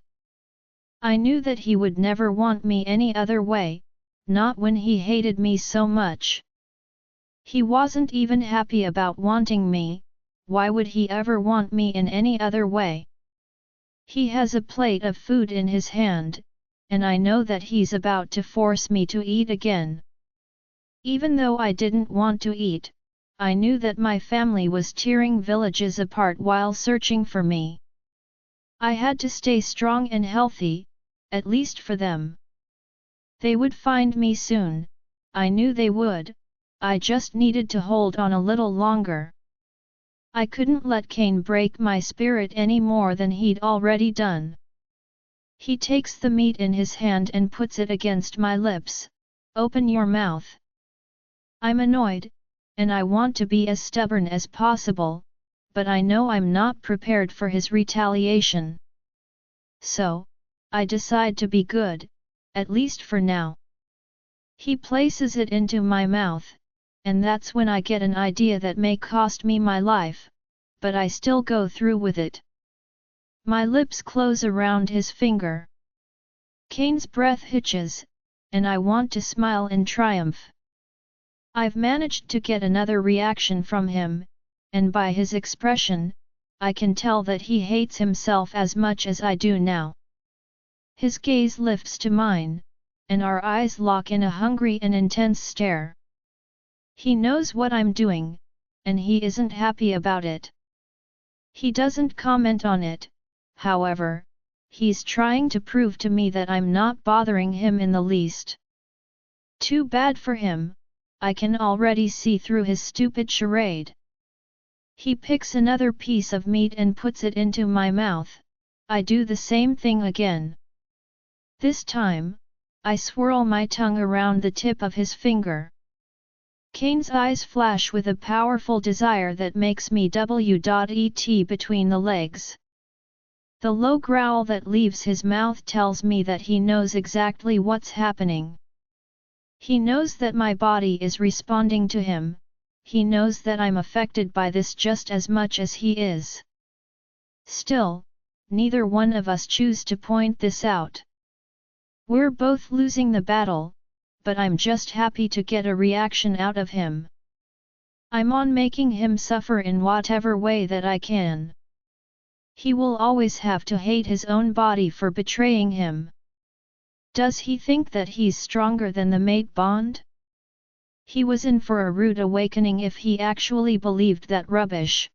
I knew that he would never want me any other way, not when he hated me so much. He wasn't even happy about wanting me, why would he ever want me in any other way? He has a plate of food in his hand, and I know that he's about to force me to eat again. Even though I didn't want to eat, I knew that my family was tearing villages apart while searching for me. I had to stay strong and healthy, at least for them. They would find me soon, I knew they would, I just needed to hold on a little longer. I couldn't let Cain break my spirit any more than he'd already done. He takes the meat in his hand and puts it against my lips. Open your mouth. I'm annoyed, and I want to be as stubborn as possible, but I know I'm not prepared for his retaliation. So, I decide to be good, at least for now. He places it into my mouth, and that's when I get an idea that may cost me my life, but I still go through with it. My lips close around his finger. Cain's breath hitches, and I want to smile in triumph. I've managed to get another reaction from him, and by his expression, I can tell that he hates himself as much as I do now. His gaze lifts to mine, and our eyes lock in a hungry and intense stare. He knows what I'm doing, and he isn't happy about it. He doesn't comment on it, however, he's trying to prove to me that I'm not bothering him in the least. Too bad for him, I can already see through his stupid charade. He picks another piece of meat and puts it into my mouth. I do the same thing again. This time, I swirl my tongue around the tip of his finger. Cain's eyes flash with a powerful desire that makes me WET between the legs. The low growl that leaves his mouth tells me that he knows exactly what's happening. He knows that my body is responding to him, he knows that I'm affected by this just as much as he is. Still, neither one of us choose to point this out. We're both losing the battle, but I'm just happy to get a reaction out of him. I'm on making him suffer in whatever way that I can. He will always have to hate his own body for betraying him. Does he think that he's stronger than the mate bond? He was in for a rude awakening if he actually believed that rubbish.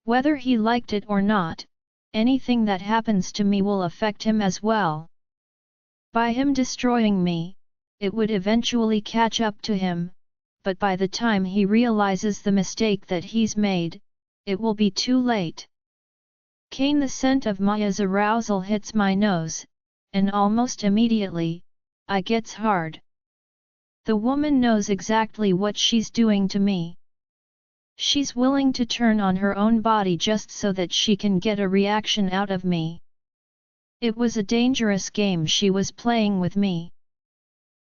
Whether he liked it or not, anything that happens to me will affect him as well. By him destroying me, it would eventually catch up to him, but by the time he realizes the mistake that he's made, it will be too late. Cain, the scent of Maya's arousal hits my nose, and almost immediately, I gets hard. The woman knows exactly what she's doing to me. She's willing to turn on her own body just so that she can get a reaction out of me. It was a dangerous game she was playing with me.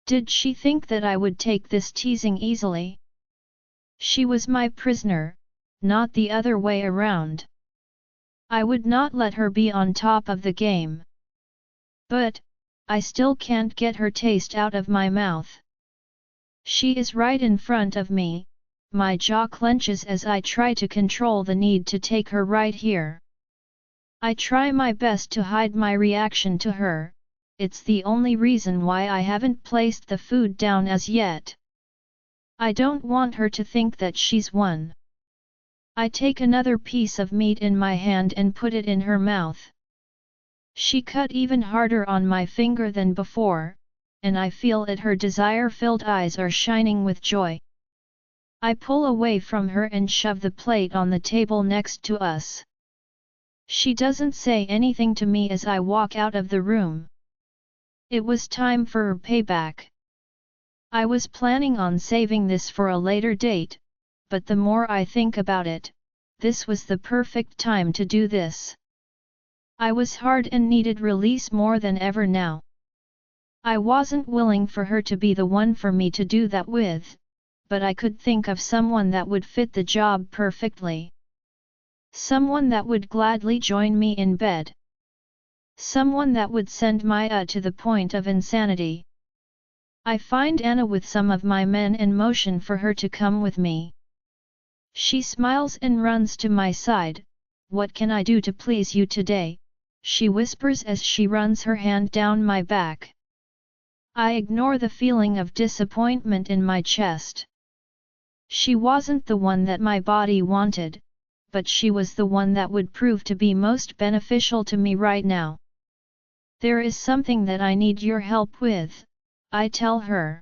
Did she think that I would take this teasing easily? She was my prisoner, not the other way around. I would not let her be on top of the game. But, I still can't get her taste out of my mouth. She is right in front of me, my jaw clenches as I try to control the need to take her right here. I try my best to hide my reaction to her, it's the only reason why I haven't placed the food down as yet. I don't want her to think that she's won. I take another piece of meat in my hand and put it in her mouth. She cut even harder on my finger than before, and I feel it. Her desire-filled eyes are shining with joy. I pull away from her and shove the plate on the table next to us. She doesn't say anything to me as I walk out of the room. It was time for her payback. I was planning on saving this for a later date, but the more I think about it, this was the perfect time to do this. I was hard and needed release more than ever now. I wasn't willing for her to be the one for me to do that with, but I could think of someone that would fit the job perfectly. Someone that would gladly join me in bed. Someone that would send Maya to the point of insanity. I find Anna with some of my men and motion for her to come with me. She smiles and runs to my side. What can I do to please you today? She whispers as she runs her hand down my back. I ignore the feeling of disappointment in my chest. She wasn't the one that my body wanted, but she was the one that would prove to be most beneficial to me right now. There is something that I need your help with, I tell her.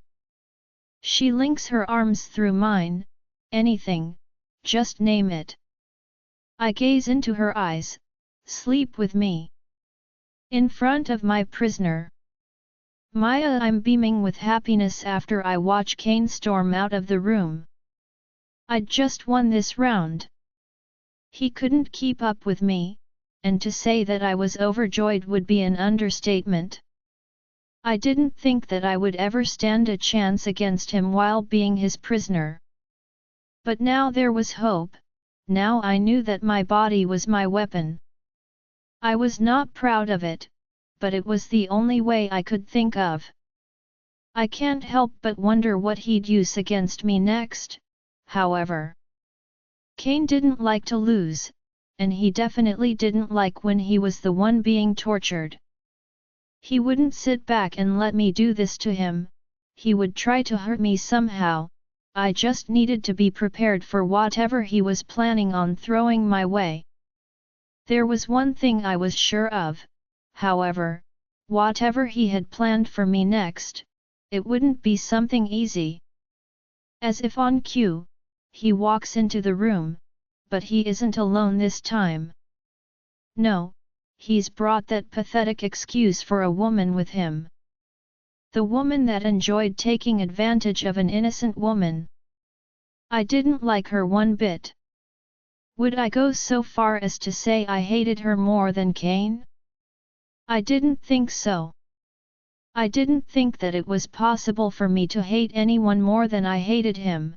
She links her arms through mine. Anything, just name it. I gaze into her eyes. Sleep with me. In front of my prisoner. Maya, I'm beaming with happiness after I watch Cain storm out of the room. I'd just won this round. He couldn't keep up with me, and to say that I was overjoyed would be an understatement. I didn't think that I would ever stand a chance against him while being his prisoner. But now there was hope. Now I knew that my body was my weapon. I was not proud of it, but it was the only way I could think of. I can't help but wonder what he'd use against me next, however. Cain didn't like to lose, and he definitely didn't like when he was the one being tortured. He wouldn't sit back and let me do this to him, he would try to hurt me somehow. I just needed to be prepared for whatever he was planning on throwing my way. There was one thing I was sure of, however, whatever he had planned for me next, it wouldn't be something easy. As if on cue, he walks into the room, but he isn't alone this time. No, he's brought that pathetic excuse for a woman with him. The woman that enjoyed taking advantage of an innocent woman. I didn't like her one bit. Would I go so far as to say I hated her more than Cain? I didn't think so. I didn't think that it was possible for me to hate anyone more than I hated him.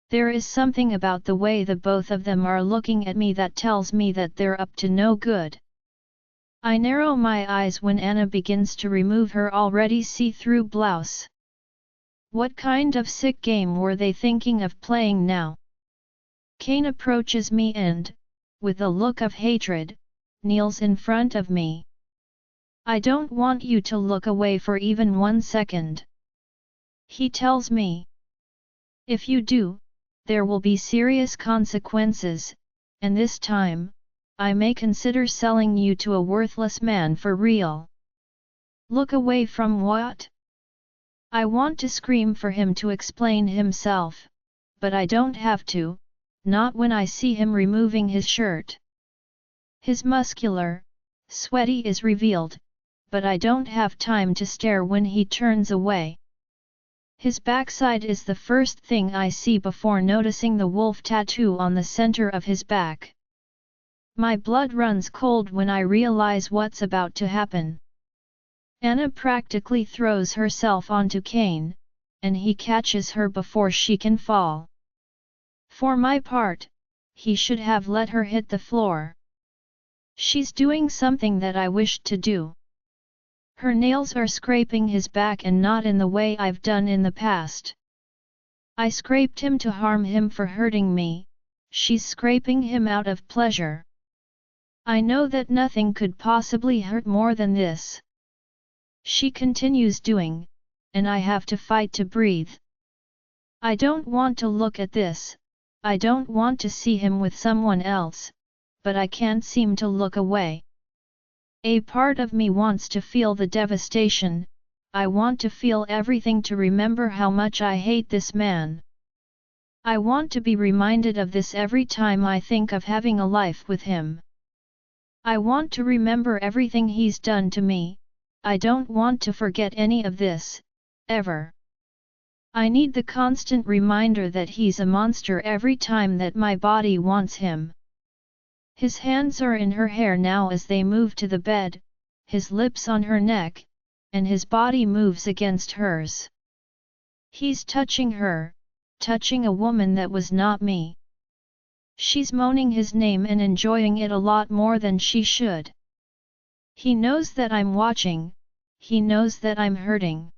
There is something about the way the both of them are looking at me that tells me that they're up to no good. I narrow my eyes when Anna begins to remove her already see-through blouse. What kind of sick game were they thinking of playing now? Cain approaches me and, with a look of hatred, kneels in front of me. I don't want you to look away for even 1 second. He tells me. If you do, there will be serious consequences, and this time, I may consider selling you to a worthless man for real. Look away from what? I want to scream for him to explain himself, but I don't have to, not when I see him removing his shirt. His muscular, sweaty is revealed, but I don't have time to stare when he turns away. His backside is the first thing I see before noticing the wolf tattoo on the center of his back. My blood runs cold when I realize what's about to happen. Anna practically throws herself onto Cain, and he catches her before she can fall. For my part, he should have let her hit the floor. She's doing something that I wished to do. Her nails are scraping his back and not in the way I've done in the past. I scraped him to harm him for hurting me, she's scraping him out of pleasure. I know that nothing could possibly hurt more than this. She continues doing, and I have to fight to breathe. I don't want to look at this, I don't want to see him with someone else, but I can't seem to look away. A part of me wants to feel the devastation, I want to feel everything to remember how much I hate this man. I want to be reminded of this every time I think of having a life with him. I want to remember everything he's done to me, I don't want to forget any of this, ever. I need the constant reminder that he's a monster every time that my body wants him. His hands are in her hair now as they move to the bed, his lips on her neck, and his body moves against hers. He's touching her, touching a woman that was not me. She's moaning his name and enjoying it a lot more than she should. He knows that I'm watching, he knows that I'm hurting.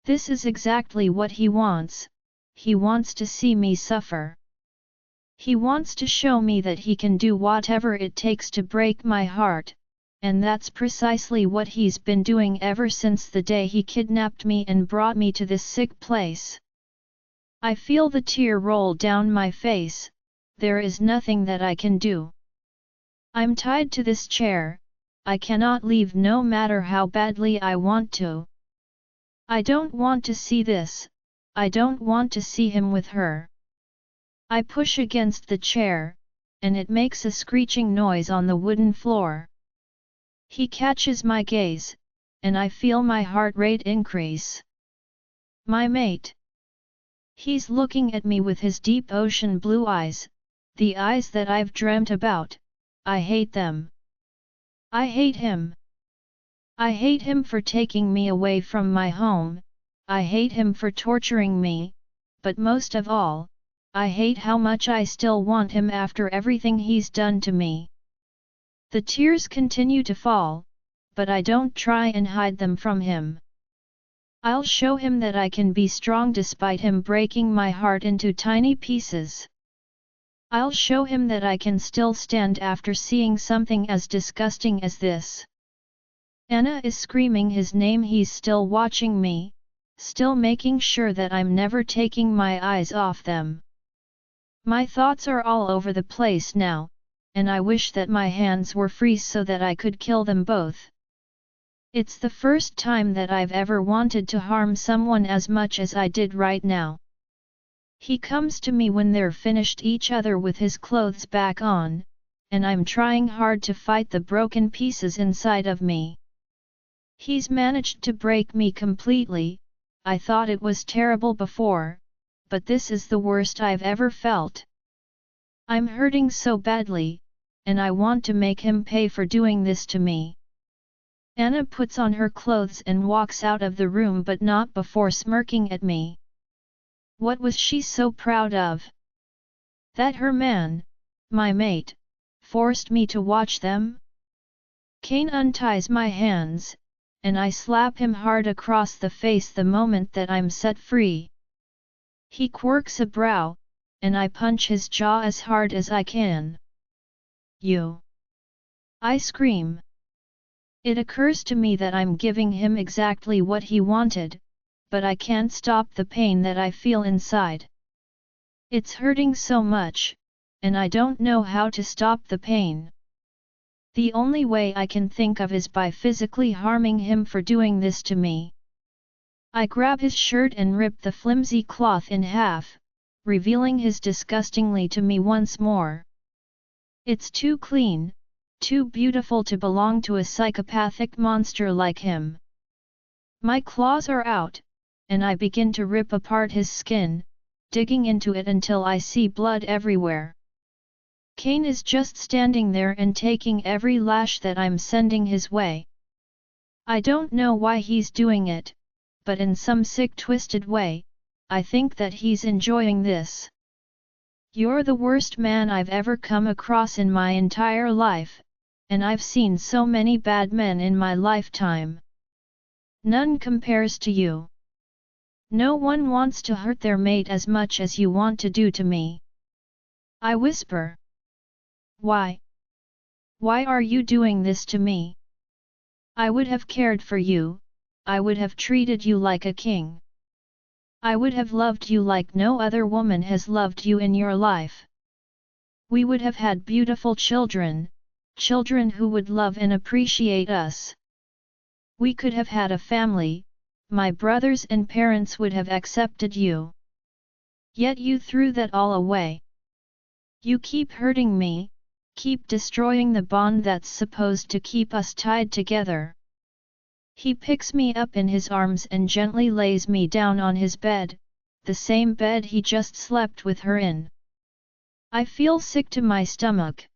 This is exactly what he wants to see me suffer. He wants to show me that he can do whatever it takes to break my heart, and that's precisely what he's been doing ever since the day he kidnapped me and brought me to this sick place. I feel the tear roll down my face. There is nothing that I can do. I'm tied to this chair, I cannot leave no matter how badly I want to. I don't want to see this, I don't want to see him with her. I push against the chair, and it makes a screeching noise on the wooden floor. He catches my gaze, and I feel my heart rate increase. My mate. He's looking at me with his deep ocean blue eyes, the eyes that I've dreamt about. I hate them. I hate him. I hate him for taking me away from my home, I hate him for torturing me, but most of all, I hate how much I still want him after everything he's done to me. The tears continue to fall, but I don't try and hide them from him. I'll show him that I can be strong despite him breaking my heart into tiny pieces. I'll show him that I can still stand after seeing something as disgusting as this. Anna is screaming his name. He's still watching me, still making sure that I'm never taking my eyes off them. My thoughts are all over the place now, and I wish that my hands were free so that I could kill them both. It's the first time that I've ever wanted to harm someone as much as I did right now. He comes to me when they're finished each other with his clothes back on, and I'm trying hard to fight the broken pieces inside of me. He's managed to break me completely. I thought it was terrible before, but this is the worst I've ever felt. I'm hurting so badly, and I want to make him pay for doing this to me. Anna puts on her clothes and walks out of the room, but not before smirking at me. What was she so proud of? That her man, my mate, forced me to watch them? Cain unties my hands, and I slap him hard across the face the moment that I'm set free. He quirks a brow, and I punch his jaw as hard as I can. You! I scream. It occurs to me that I'm giving him exactly what he wanted, but I can't stop the pain that I feel inside. It's hurting so much, and I don't know how to stop the pain. The only way I can think of is by physically harming him for doing this to me. I grab his shirt and rip the flimsy cloth in half, revealing his disgustingly to me once more. It's too clean, too beautiful to belong to a psychopathic monster like him. My claws are out, and I begin to rip apart his skin, digging into it until I see blood everywhere. Cain is just standing there and taking every lash that I'm sending his way. I don't know why he's doing it, but in some sick twisted way, I think that he's enjoying this. You're the worst man I've ever come across in my entire life, and I've seen so many bad men in my lifetime. None compares to you. No one wants to hurt their mate as much as you want to do to me. I whisper. Why? Why are you doing this to me? I would have cared for you, I would have treated you like a king. I would have loved you like no other woman has loved you in your life. We would have had beautiful children, children who would love and appreciate us. We could have had a family, my brothers and parents would have accepted you. Yet you threw that all away. You keep hurting me, keep destroying the bond that's supposed to keep us tied together. He picks me up in his arms and gently lays me down on his bed, the same bed he just slept with her in. I feel sick to my stomach.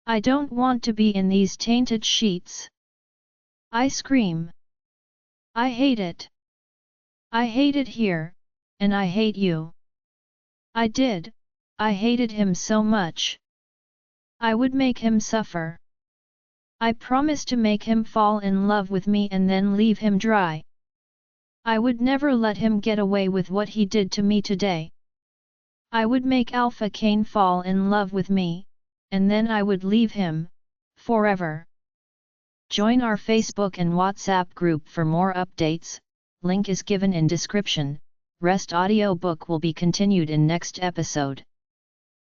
I don't want to be in these tainted sheets. I scream. I hate it. I hate it here, and I hate you. I hated him so much. I would make him suffer. I promise to make him fall in love with me and then leave him dry. I would never let him get away with what he did to me today. I would make Alpha Kane fall in love with me, and then I would leave him, forever. Join our Facebook and WhatsApp group for more updates, link is given in description. Rest audiobook will be continued in next episode.